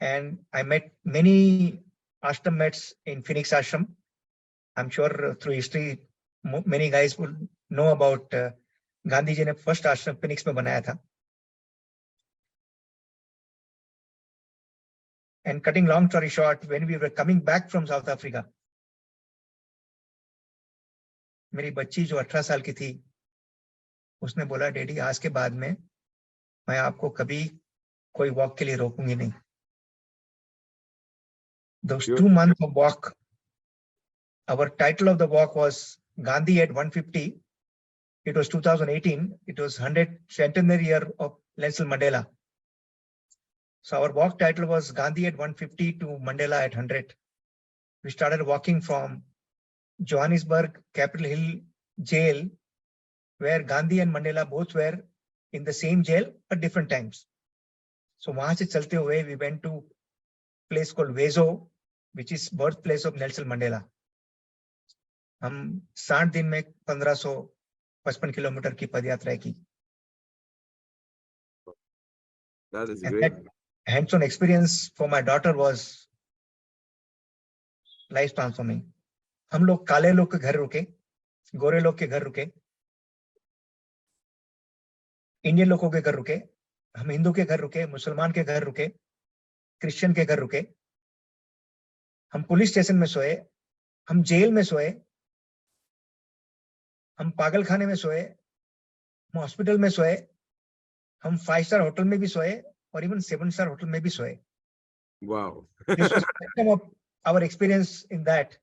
And I met many ashram mates in Phoenix Ashram. I'm sure through history, many guys will know about Gandhi ji ने first ashram Phoenix में बनाया था. And cutting long story short, when we were coming back from South Africa, मेरी बच्ची जो 18 साल की थी, उसने बोला, डैडी आज के बाद में मैं आपको कभी कोई वॉक के लिए रोकूंगी नहीं. Those 2 months of walk Our title of the walk was Gandhi at 150. It was 2018. It was 100th centenary year of Nelson Mandela. So our walk title was Gandhi at 150 to Mandela at 100. We started walking from Johannesburg, Capitol Hill jail, where Gandhi and Mandela both were in the same jail at different times. So वहां से चलते हुए we went to place called Vezo, which is birthplace of Nelson Mandela. हम 60 दिन में 1555 kilometre की पदयात्रा की. That is And great. that hands-on experience for my daughter was life transforming. हम लोग काले लोग के घर रुके, गोरे लोग के घर रुके, इंडियन लोगों के घर रुके, हम हिंदू के घर रुके, मुसलमान के घर रुके, क्रिश्चियन के घर रुके, हम पुलिस स्टेशन में सोए, हम जेल में सोए, हम पागल खाने में सोए, हम हॉस्पिटल में सोए, हम 5-star होटल में भी सोए और इवन 7-star होटल में भी सोए. Wow. This was some of our experience in that,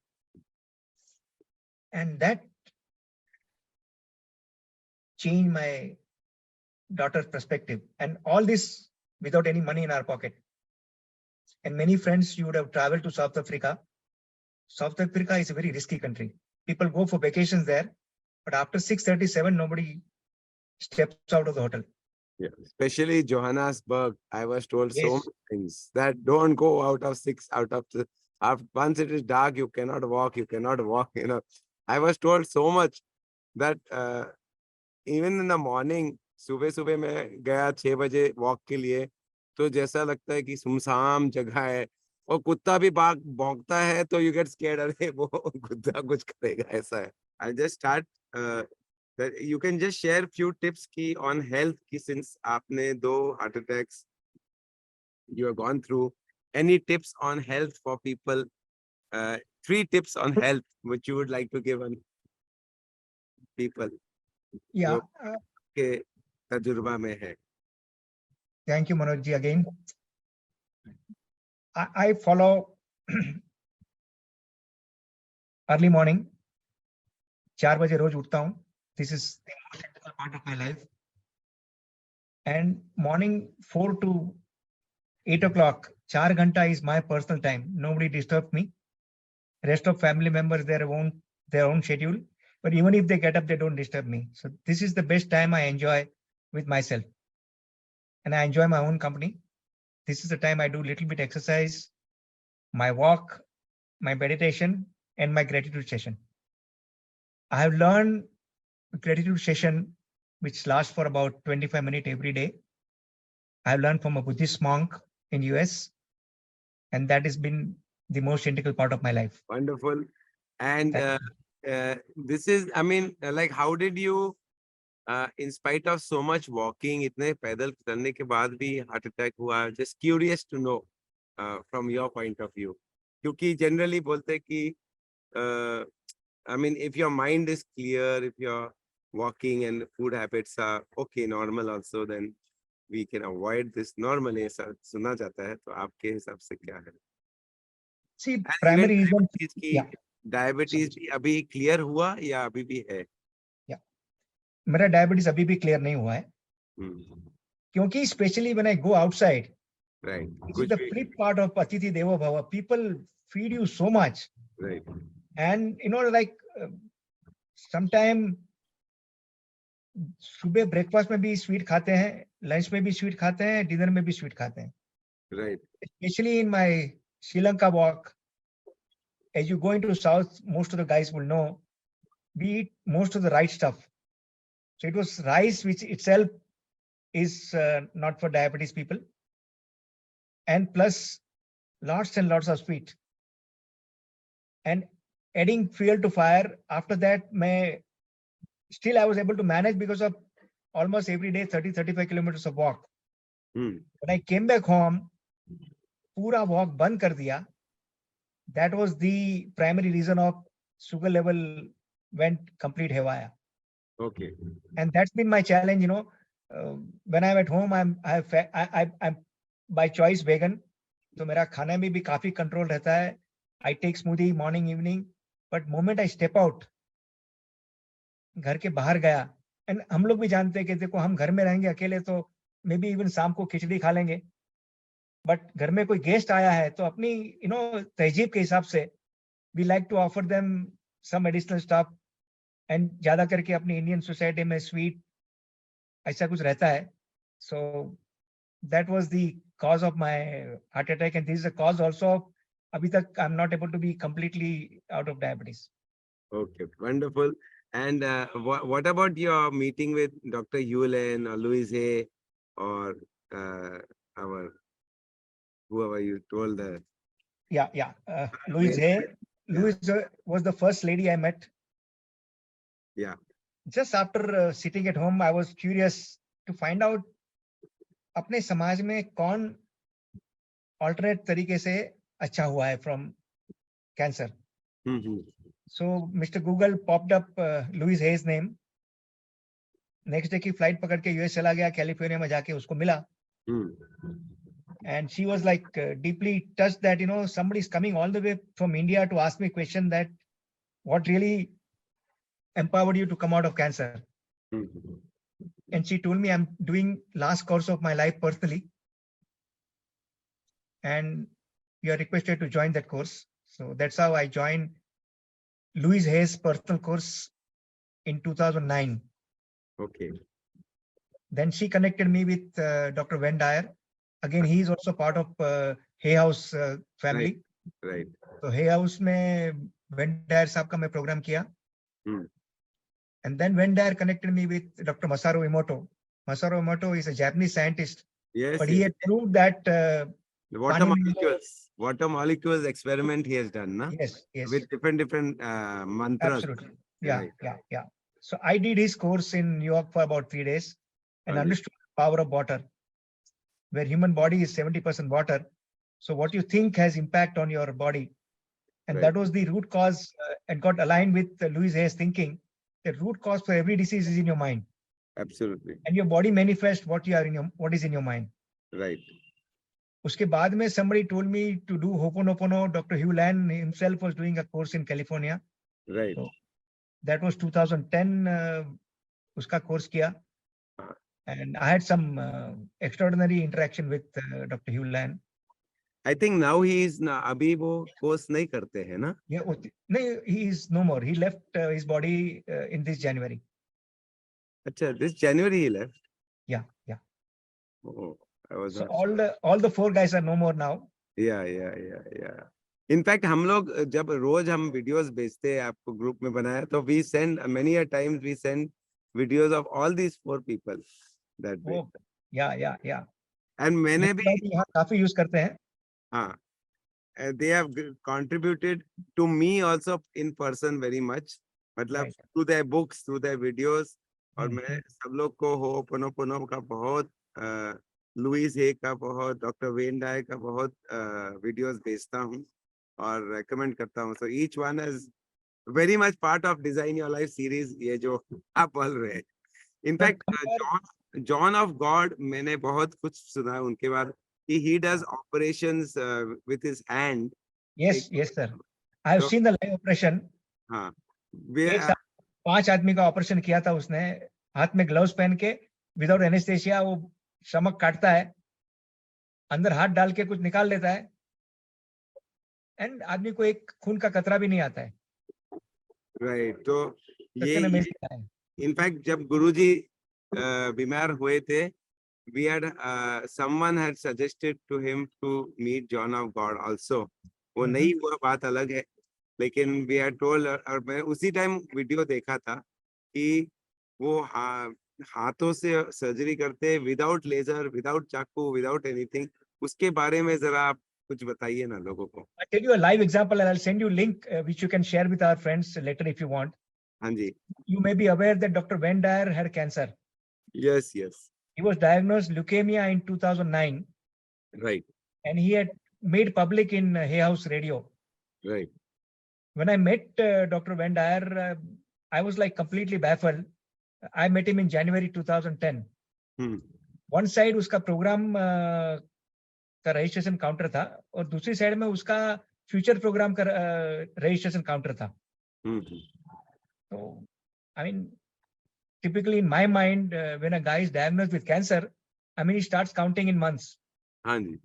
and that changed my daughter's perspective. And all this without any money in our pocket. And many friends, you would have traveled to South Africa. South Africa is a very risky country. People go for vacations there, but after 6:37, nobody steps out of the hotel. Yeah, especially Johannesburg. I was told so Yes. many things that don't go out of once it is dark, you cannot walk, you know. I was told so much that even in the morning, सुबह मैं गया 6 बजे walk के लिए, तो जैसा लगता है कि सुनसान जगह है और कुत्ता भी भौंकता है, तो you get scared, अरे वो कुत्ता कुछ करेगा, ऐसा है. I'll just start that you can just share few tips की on health की, since आपने 2 heart attacks you have gone through. Any tips on health for people? 3 tips on health which you would like to give on people Yeah. के तजुर्बा में है. Thank you, Manoj ji, again. I follow early morning. 4 बजे रोज उठता हूँ. This is the most critical part of my life. And morning 4 to 8 o'clock, 4 घंटा is my personal time. Nobody disturbs me. Rest of family members, their own schedule. But even if they get up, they don't disturb me. So this is the best time I enjoy with myself. And I enjoy my own company. This is the time I do little bit exercise, my walk, my meditation, and my gratitude session. I have learned gratitude session, which lasts for about 25 minutes every day. I have learned from a Buddhist monk in US, and that has been the most integral part of my life. Wonderful. And this is, I mean, like, how did you, in spite of so much walking, इतने पैदल चलने के बाद भी heart attack हुआ? Just curious to know from your point of view. क्योंकि generally बोलते हैं कि I mean, if your mind is clear, if your walking and food habits are okay, normal also, then we can avoid this normally. ऐसा सुना जाता है, तो आपके हिसाब से क्या है? See, And primary even reason. diabetes की, Yeah. diabetes भी अभी clear हुआ या अभी भी है? मेरा डायबिटीज अभी भी क्लियर नहीं हुआ है, क्योंकि specially when I go outside, Right. this is the flip part of Atiti Devo Bhava. People feed you so much. Right. And you know, like sometime सुबह ब्रेकफास्ट में भी स्वीट खाते हैं, लंच में भी स्वीट खाते हैं, डिनर में भी स्वीट खाते हैं. Right. Especially in my Sri Lanka walk, as you go into south, most of the guys will know, we eat most of the right stuff. So it was rice, which itself is not for diabetes people, and plus lots and lots of sweet. And adding fuel to fire, after that, still I was able to manage because of almost every day 30-35 kilometers of walk. When I came back home, पूरा walk बंद कर दिया. That was the primary reason of sugar level went complete haywire. Okay. And that's been my challenge, you know. When I'm at home, I'm by choice vegan. तो मेरा खाने में भी काफी control रहता है. I take smoothie morning, evening. But moment I step out, घर के बाहर गया, and हम लोग भी जानते हैं कि देखो हम घर में रहेंगे अकेले तो मे बी इवन शाम को खिचड़ी खा लेंगे, बट घर में कोई गेस्ट आया है तो अपनी तहजीब के हिसाब से we like to offer them some additional stuff, and ज्यादा करके अपनी इंडियन सोसाइटी में स्वीट ऐसा कुछ रहता है. So that was the cause of my heart attack, and this is a cause also. अभी तक I am not able to be completely out of diabetes. Okay, wonderful. And what about your meeting with Dr. Yulin or Louise Hay or our whoever you told the Louise Hay. Yeah. Louise was the first lady I met. Yeah. Just after sitting at home, I was curious to find out अपने समाज में कौन alternate तरीके से अच्छा हुआ है from cancer. So Mr. Google popped up Louise Hay's name. Next day की flight पकड़ के US चला गया, कैलिफोर्निया में जाके उसको मिला. And she was like deeply touched that somebody is coming all the way from India to ask me a question that what really empowered you to come out of cancer. And she told me I'm doing last course of my life personally, and you are requested to join that course. So that's how I joined Louise Hay's personal course in 2009. Okay. Then she connected me with Dr. Venn Dyer. Again, he is also part of Hay House family. Right. So Hay House में Venn Dyer साहब का मैं program किया. And then Venn Dyer connected me with Dr. Masaru Emoto. Masaru Emoto is a Japanese scientist. Yes. But he had proved that water molecules experiment he has done, na? Yes. With different mantras. Absolutely. Right. Yeah. So I did his course in New York for about 3 days and understood the power of water, where human body is 70% water. So what you think has impact on your body. And that was the root cause and got aligned with Louise Hay's thinking. The root cause for every disease is in your mind. Absolutely. And your body manifests what is in your mind. Right. उसके बाद में somebody told me to do Ho'oponopono. Dr. Hugh Lan himself was doing a course in California. Right. So that was 2010. उसका course किया. And I had some extraordinary interaction with Dr. Hugh Lan. I think now he is अभी वो course नहीं करते हैं ना? Yeah, he is no more. He left his body in this January. अच्छा, this January he left. Yeah. Oh, I was So not all the 4 guys are no more now. Yeah. In fact, हम लोग जब रोज हम videos भेजते हैं आपको group में बनाया तो we send many a times we send videos of all these 4 people that way. Oh, yeah. And मैंने भी यहाँ काफी यूज करते हैं. हाँ, they have contributed to me also in person very much. मतलब through their books, through their videos. और मैं सब लोग को Ho'oponopono का बहुत, लुइस हे का बहुत, डॉक्टर वेन डायर का बहुत वीडियोस भेजता हूँ और रेकमेंड करता हूँ. So each one is very much part of Design Your Life series. ये जो आप बोल रहे हैं. In fact, John of God मैंने बहुत कुछ सुना उनके बारे. He does operations with his hand. Yes, sir. I have seen the live operation. हाँ. 5 आदमी का ऑपरेशन किया था उसने, हाथ में ग्लव्स पहन के, विदाउट एनेस्थेसिया. वो स्टमक काटता है, अंदर हाथ डाल के कुछ निकाल लेता है, एंड आदमी को एक खून का कतरा भी नहीं आता है. राइट. तो ये इनफैक्ट जब गुरुजी बीमार हुए थे, we had someone had suggested to him to meet John of God also. वो नहीं हुआ, बात अलग है, लेकिन we had told, और मैं उसी टाइम वीडियो देखा था कि वो हाथों से सर्जरी करते विदाउट लेजर, विदाउट चाकू, विदाउट एनीथिंग. उसके बारे में जरा आप कुछ बताइए ना लोगों को. I'll tell you a live example and I'll send you link which you can share with our friends later if you want. हाँ जी. You may be aware that Dr. Venn Dyer had cancer. Yes. He was diagnosed leukemia in 2009. Right. And he had made public in Hay House Radio. Right. When I met Dr. Venn Dyer, I was like completely baffled. I met him in January 2010. One side उसका program का registration counter था, और दूसरी side में उसका future program का registration counter था. Mhm. So, I mean, typically in my mind, when a guy is diagnosed with cancer, I mean, he starts counting in months. हाँ जी.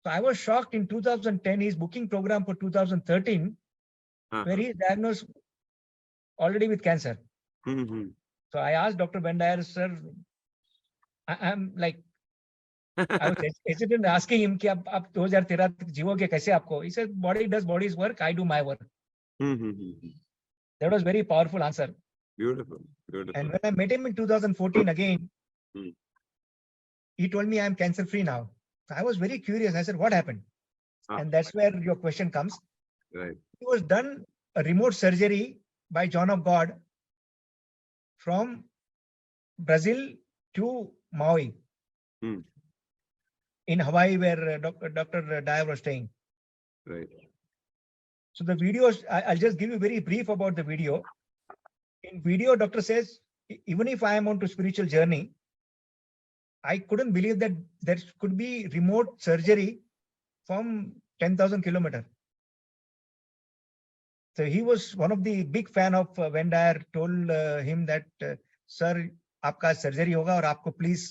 So I was shocked in 2010, his booking program for 2013, हाँ, where हाँ. he is diagnosed already with cancer. Mhm. So I asked Dr. Bendire, sir, I'm like, I was hesitant asking him कि आप 2013 तक जीवोगे कैसे आपको? He said, body does body's work, I do my work. Mhm. That was very powerful answer. Beautiful, beautiful. And when I met him in 2014 again, Hmm. he told me I'm cancer free now. So I was very curious. I said, what happened? Ah, And that's where your question comes. right. He was done a remote surgery by John of God from Brazil to Maui Hmm. in Hawaii, where Dr. Dyer was staying. Right. So the videos, I'll just give you very brief about the video. In video, doctor says, even if I am on to spiritual journey, I couldn't believe that there could be remote surgery from 10,000 kilometers. So he was one of the big fan of when Dyer told him that, sir, आपका surgery होगा और आपको please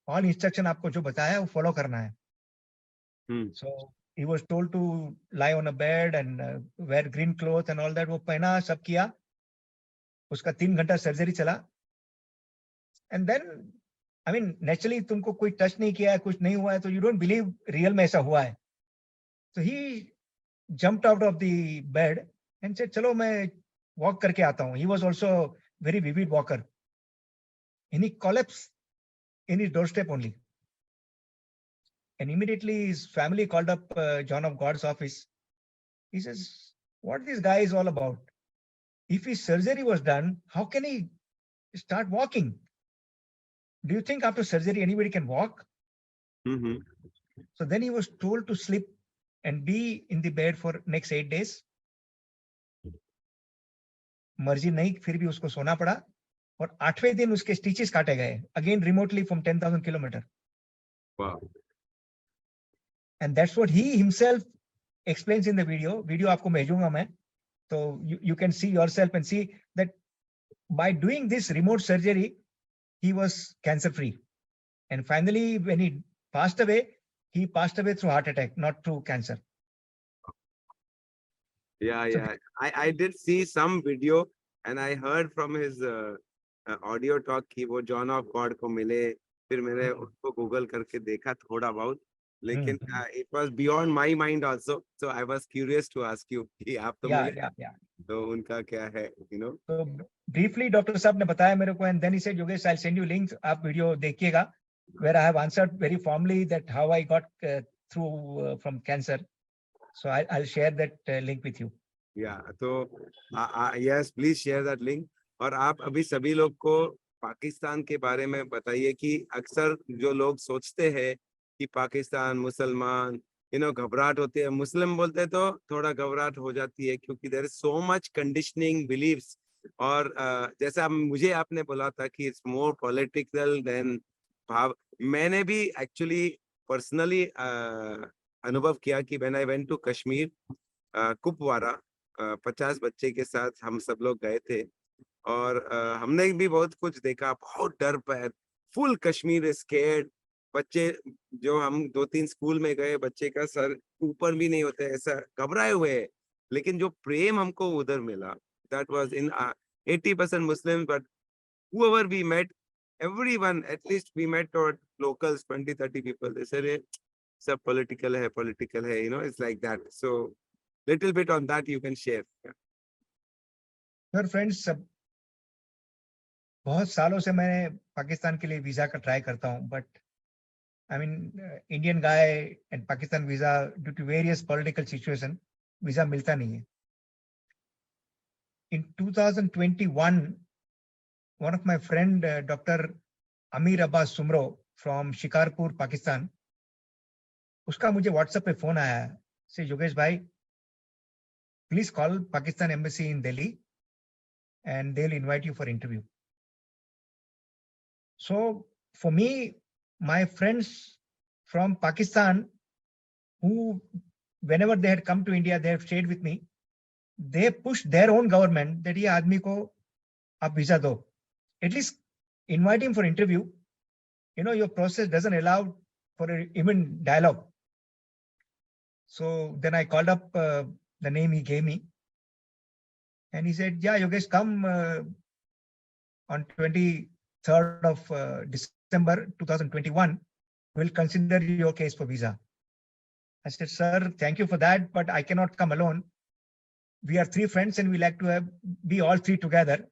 all instruction आपको जो बताया है वो follow करना है. Hmm. So he was told to lie on a bed and wear green clothes and all that. वो पहना सब किया. उसका 3 घंटा सर्जरी चला. And then, I mean, naturally तुमको कोई टच नहीं किया है, कुछ नहीं हुआ है, तो you don't believe रियल में ऐसा हुआ है. So he jumped out of the bed and said, चलो मैं walk करके आता हूँ. He was also very vivid walker. And he collapsed in his doorstep only. And immediately his family called up John of God's office. He says, what this guy is all about? If his surgery was done, how can he start walking? Do you think after surgery anybody can walk? Mhm. So then he was told to sleep and be in the bed for next 8 days. मर्जी नहीं, फिर भी उसको सोना पड़ा. और 8वें दिन उसके स्टिचेस काटे गए, again remotely from 10,000 kilometre. Wow. And that's what he himself explains in the video. Video आपको भेजूंगा मैं. So you can see yourself and see that by doing this remote surgery, he was cancer free. And finally, when he passed away through heart attack, not through cancer. Yeah, So- yeah. I did see some video and I heard from his audio talk कि वो John of God को मिले. फिर मैंने उसको Google करके देखा थोड़ा बहुत. लेकिन it was beyond my mind also. So I was curious to ask you कि आप तो मिले Yeah. तो उनका क्या है, you know? So briefly, Dr. साहब ने बताया मेरे को, and then he said, Yogesh, I'll send you links. आप वीडियो देखिएगा, where I have answered very formally that how I got through from cancer. So I'll share that link with you. Yeah, तो yes, please share that link. और आप अभी सभी लोग को पाकिस्तान के बारे में बताइए कि अक्सर जो लोग सोचते हैं कि पाकिस्तान मुसलमान, घबराहट होती है. मुस्लिम बोलते हैं तो थोड़ा घबराहट हो जाती है क्योंकि there is so much conditioning beliefs. और जैसा मुझे आपने बोला था कि इट्स मोर पॉलिटिकल देन भाव. मैंने भी एक्चुअली पर्सनली अनुभव किया कि when I went to Kashmir, Kupwara, 50 बच्चे के साथ हम सब लोग गए थे. और हमने भी बहुत कुछ देखा. बहुत डर पैर, फुल कश्मीर स्केर्ड. बच्चे जो हम 2-3 स्कूल में गए, बच्चे का सर ऊपर भी नहीं होता है, ऐसा घबराए हुए है. लेकिन जो प्रेम हमको उधर मिला, that was in 80% Muslim, but whoever we met, everyone, at least we met our locals, 20-30 people, they said सब political है, it's like that. So little bit on that you can share. Sir, friends, बहुत सालों से मैंने पाकिस्तान के लिए visa का try करता हूं, but I mean, Indian guy and Pakistan visa, due to various political situation, visa मिलता नहीं है. In 2021, one of my friend, Dr. Amir Abbas Sumro from Shikarpur, Pakistan, उसका मुझे WhatsApp पे फोन आया, से योगेश भाई, please call Pakistan embassy in Delhi and they'll invite you for interview. So for me, my friends from Pakistan, who whenever they had come to India, they have stayed with me. they push their own government that ये आदमी को आप visa दो, at least invite him for interview. You know, your process doesn't allow for even dialogue. So then I called up the name he gave me, and he said, yeah, Yogesh, come on 23rd of December 2021, we'll consider your case for visa. I said, sir, thank you for that, but I cannot come alone. We are 3 friends and we like to be all 3 together.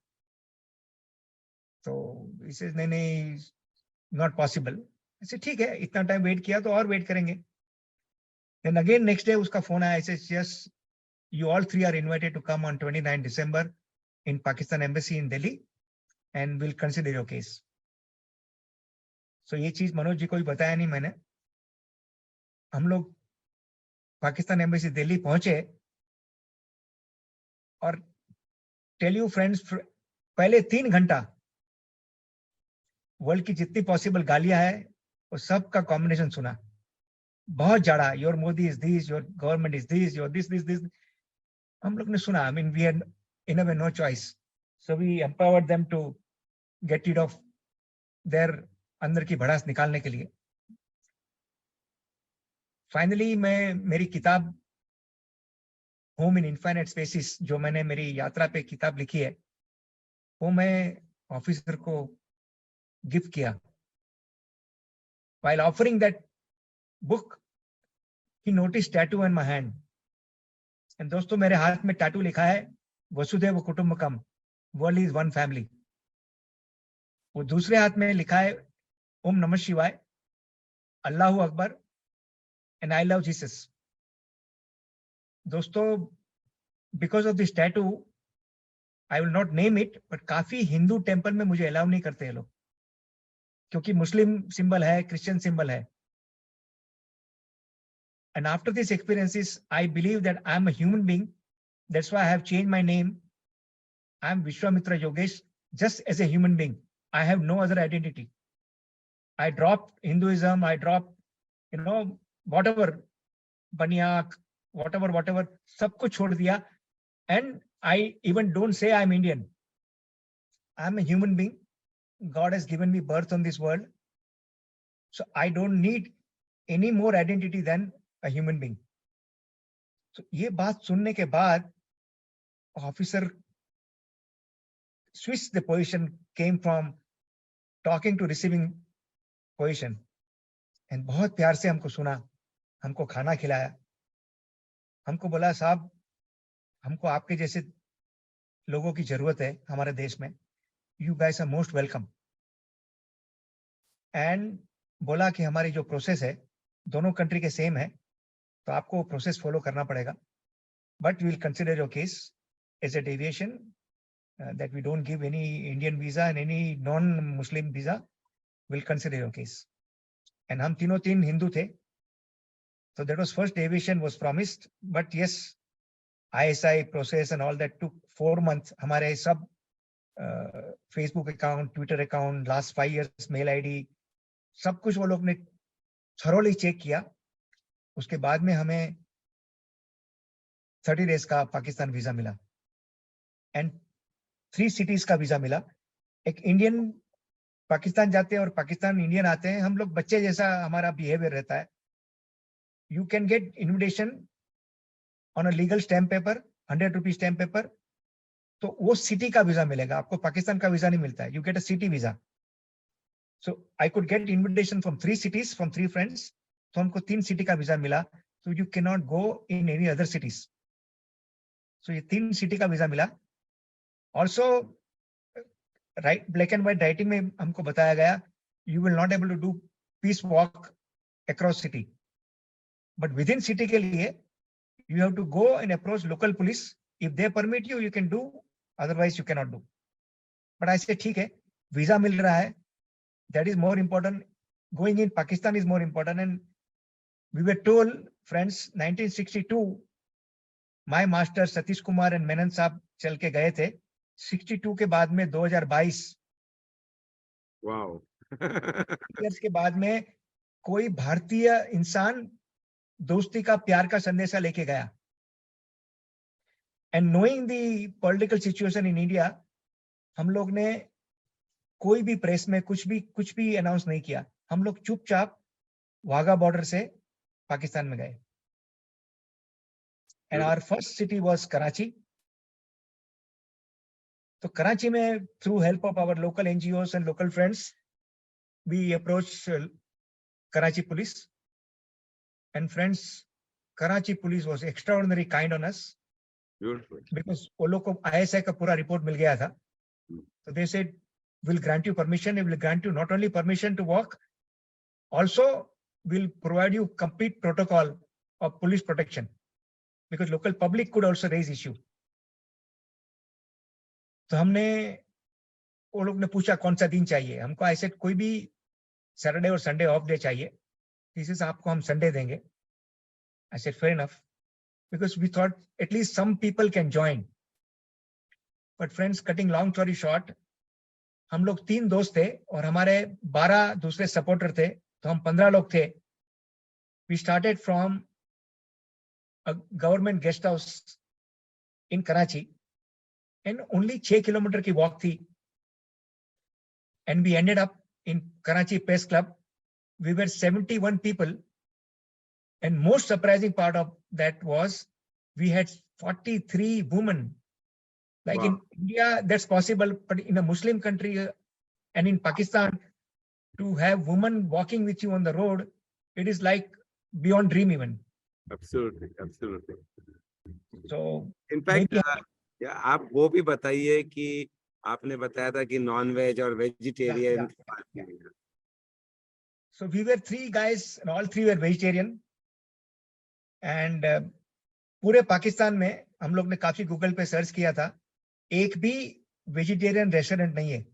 So he says, no, not possible. I said, ठीक है, इतना time wait किया तो और wait करेंगे. Then again next day उसका phone आया. I says, yes, you all 3 are invited to come on 29 December in Pakistan Embassy in Delhi and we'll consider your case. So ये चीज मनोज जी को भी बताया नहीं मैंने. हम लोग पाकिस्तान एम्बेसी दिल्ली पहुंचे और टेल यू फ्रेंड्स, पहले 3 घंटा वर्ल्ड की जितनी पॉसिबल गालियां है वो सब का कॉम्बिनेशन सुना. बहुत जड़ा, your Modi is this, your government is this, your this. हम लोग ने सुना. I mean we had in a way no choice, so we empowered them to get rid of their अंदर की भड़ास निकालने के लिए. फाइनली मैं मेरी किताब होम इन इनफाइनाइट स्पेसिस, जो मैंने मेरी यात्रा पे किताब लिखी है, वो मैं ऑफिसर को गिफ्ट किया. While offering that book, he noticed tattoo on my hand. And दोस्तों, मेरे हाथ में टैटू लिखा है वसुधैव कुटुंबकम, वर्ल्ड इज वन फैमिली. वो दूसरे हाथ में लिखा है ओम नमः शिवाय, अल्लाहू अकबर एंड आई लव जीसस. दोस्तों, because of this tattoo, I will not name it, but काफी हिंदू टेम्पल में मुझे अलाउ नहीं करते हैं लोग, क्योंकि मुस्लिम सिंबल है, क्रिश्चियन सिंबल है. And after these experiences, I believe that I am a human being. That's why I have changed my name. I am Vishwamitra Yogesh, just as a human being. I have no other identity. I dropped Hinduism. I dropped, whatever, banyak, whatever, सब कुछ छोड़ दिया. And I even don't say I'm Indian. I'm a human being. God has given me birth on this world. So I don't need any more identity than a human being. So ये बात सुनने के बाद officer switched the position, came from talking to receiving position, and बहुत प्यार से हमको सुना, हमको खाना खिलाया, हमको बोला साहब हमको आपके जैसे लोगों की जरूरत है हमारे देश में, you guys are most welcome. And बोला कि हमारी जो प्रोसेस है दोनों कंट्री के सेम है, तो आपको प्रोसेस फॉलो करना पड़ेगा, but we will consider your case as a deviation, that we don't give any Indian visa and any non Muslim visa, will consider your case. And हम तीनों 3 हिंदू थे, तो that was first deviation was promised, but yes, ISI process and all that took 4 months. हमारे सब Facebook account, Twitter account, last 5 years mail ID, सब कुछ वो लोग ने थरोली चेक किया. उसके बाद में हमें 30 days का पाकिस्तान वीजा मिला एंड 3 cities का वीजा मिला. एक इंडियन पाकिस्तान जाते हैं और पाकिस्तान इंडियन आते हैं, हम लोग बच्चे जैसा हमारा बिहेवियर रहता है. You can get invitation on a legal stamp paper, 100 rupees stamp paper, तो वो सिटी का वीजा मिलेगा आपको, पाकिस्तान का वीजा नहीं मिलता है. You get a city visa. So I could get invitation from 3 cities from 3 friends. तो हमको 3 सिटी का वीजा मिला. तो you can not go in any other cities. So ये 3 सिटी का वीजा मिला. Also right, black and white writing में हमको बताया गया, you will not able to do peace walk across city, but within city के लिए you have to go and approach local police. If they permit you, you can do, otherwise you can not do. But ऐसे ठीक है, visa मिल रहा है, that is more important. Going in Pakistan is more important. And we were told, friends, 1962 my master Satish Kumar and Menon साहब चल के गए थे. 62 के बाद में 2022 वाओ years के बाद में कोई भारतीय इंसान दोस्ती का, प्यार का संदेशा लेके गया. And knowing the political situation in India, हम लोग ने कोई भी प्रेस में कुछ भी अनाउंस नहीं किया. हम लोग चुपचाप वाघा बॉर्डर से पाकिस्तान में गए. And our first city was Karachi. तो कराची में through help of our local NGOs and local friends we approach Karachi police. And friends, Karachi police was extraordinary kind on us, because वो लोग को आईएसआई का पूरा रिपोर्ट मिल गया था. तो they said we'll grant you permission, we'll grant you not only permission to walk, also we'll provide you complete protocol of police protection, because local public could also raise issue. तो हमने, वो लोग ने पूछा कौन सा दिन चाहिए हमको. आई सेड कोई भी सैटरडे और संडे ऑफ डे चाहिए. दिस आपको हम संडे देंगे. I said fair enough, because we thought at least some people can join. But friends, cutting long story short, हम लोग 3 दोस्त थे और हमारे 12 दूसरे सपोर्टर थे, तो हम 15 लोग थे. We started from a government guest house in Karachi, and only 6 kilometre की वॉक थी. And we ended up in Karachi Press Club. We were 71 people, and most surprising part of that was we had 43 women. Like in India, that's possible, but in a Muslim country and in Pakistan, to have women walking with you on the road, it is like beyond dream even. Absolutely, absolutely. So, in fact, आप वो भी बताइए कि आपने बताया था कि non veg और vegetarian. So we were 3 guys, and all 3 were vegetarian. And पूरे पाकिस्तान में हम लोग ने काफी गूगल पे सर्च किया था, एक भी वेजिटेरियन रेस्टोरेंट नहीं है.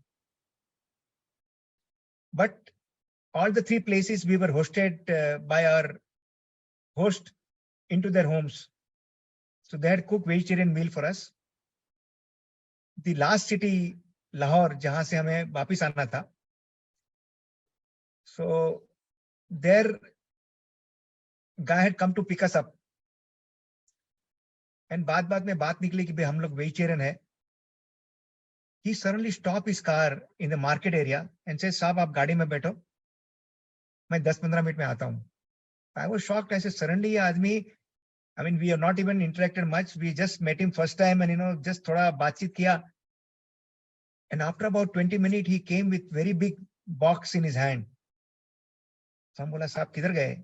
But all the 3 places we were hosted by our host into their homes. So they had cooked vegetarian meal for us. The last city, Lahore, जहां से हमें वापिस आना था. So their guy had come to pick us up. And बाद में बात निकली कि भाई हम लोग वेजिटेरियन है. He suddenly stopped his car in the market area and said, साहब आप गाड़ी में बैठो, मैं 10-15 मिनट में आता हूँ. I was shocked. I said, suddenly आदमी, I mean, we have not even interacted much. We just met him first time and, just थोड़ा बातचीत किया. And after about 20 minutes, he came with very big box in his hand. So हम बोला, साहब किधर गए?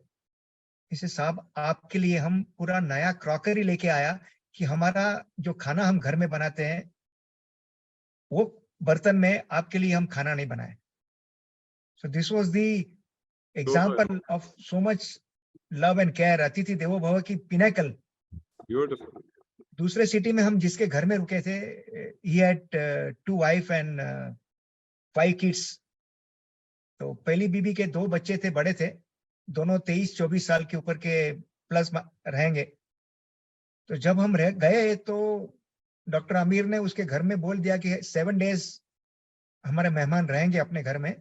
He said, साहब आपके लिए हम पूरा नया क्रॉकरी लेके आया कि हमारा जो खाना हम घर में बनाते हैं, वो बर्तन में आपके लिए हम खाना नहीं बनाए. So this was the example of so much love and care. अतिथि देवो भव की pinnacle. Beautiful. दूसरे सिटी में हम जिसके घर में रुके थे, he had 2 wife and 5 kids. तो पहली बीबी के 2 बच्चे थे, बड़े थे, दोनों 23-24 साल के ऊपर के प्लस रहेंगे. तो जब हम गए तो डॉक्टर आमिर ने उसके घर में बोल दिया कि 7 days हमारे मेहमान रहेंगे अपने घर में,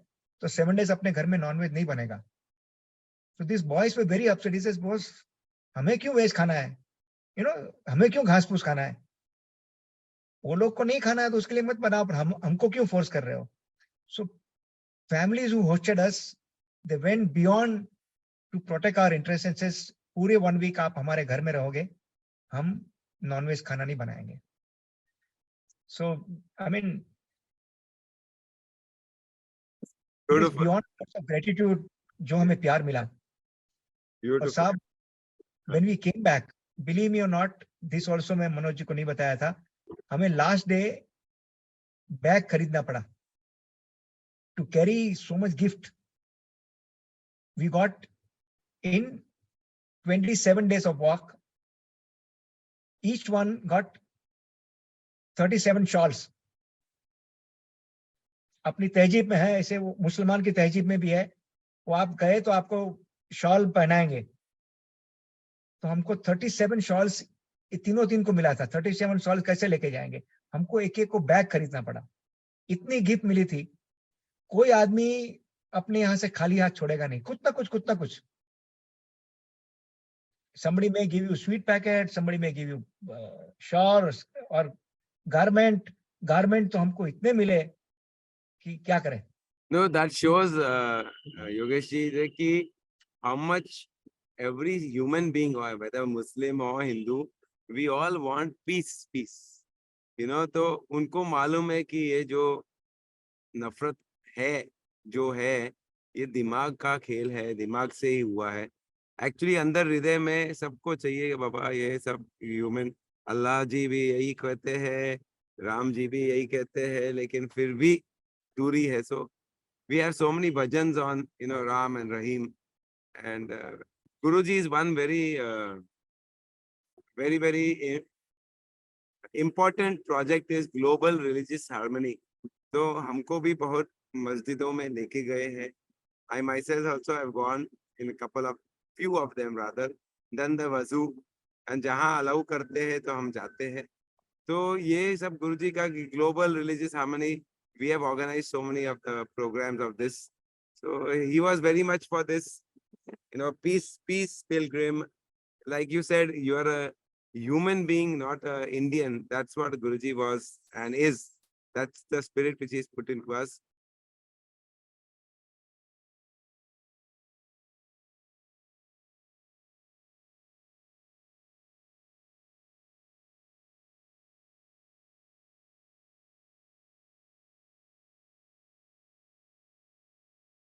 तो 7 days अपने घर में नॉनवेज नहीं बनेगा. So these boys were very upset. He says, boss, हमें क्यों वेज खाना है? हमें क्यों घास फूस खाना है? वो लोग को नहीं खाना है तो उसके लिए मत बनाओ, पर हमको क्यों फोर्स कर रहे हो? So families who hosted us, they went beyond to protect our interests and says, पूरे 1 week आप हमारे घर में रहोगे, हम नॉनवेज खाना नहीं बनाएंगे. So I mean, it is beyond gratitude जो हमें प्यार मिला. और साहब, when we came back, believe me or not, this also मैं मनोज जी को नहीं बताया था, हमें last day बैग खरीदना पड़ा to carry so much gift. We got in 27 days of walk, each one got 37 shawls. अपनी तहजीब में है, ऐसे वो मुसलमान की तहजीब में भी है, वो आप गए तो आपको शॉल पहनाएंगे. तो हमको 37 शॉल्स तीनों दिन को मिला था. 37 शॉल्स कैसे लेके जाएंगे? हमको एक एक को बैग खरीदना पड़ा. इतनी गिफ्ट मिली थी. कोई आदमी अपने यहाँ से खाली हाथ छोड़ेगा नहीं, कुछ ना कुछ. somebody may give you sweet packet, somebody may give you shawls or garment. Garment तो हमको इतने मिले कि क्या करें. No, that shows, Yogesh ji, that how much every human being, or whether Muslim or Hindu, we all want peace, peace. You know, तो उनको मालूम है कि ये जो नफरत है, जो है, ये दिमाग का खेल है, दिमाग से ही हुआ है. एक्चुअली अंदर हृदय में सबको चाहिए कि बाबा ये सब ह्यूमन, अल्लाह जी भी यही कहते हैं, राम जी भी यही कहते हैं, लेकिन फिर भी दूरी है. सो we have so many bhajans on, you know, Ram and Rahim, and Guruji is one very important project is global religious harmony. तो हमको भी बहुत मस्जिदों में लेके गए हैं. I myself also have gone in a couple of few of them rather, done the wazoo, and जहाँ allow करते हैं तो हम जाते हैं. तो ये सब गुरुजी का global religious harmony, we have organized so many of the programs of this. So he was very much for this, you know, peace pilgrim. Like you said, you are a human being, not a Indian. That's what Guruji was and is. That's the spirit which is put into us.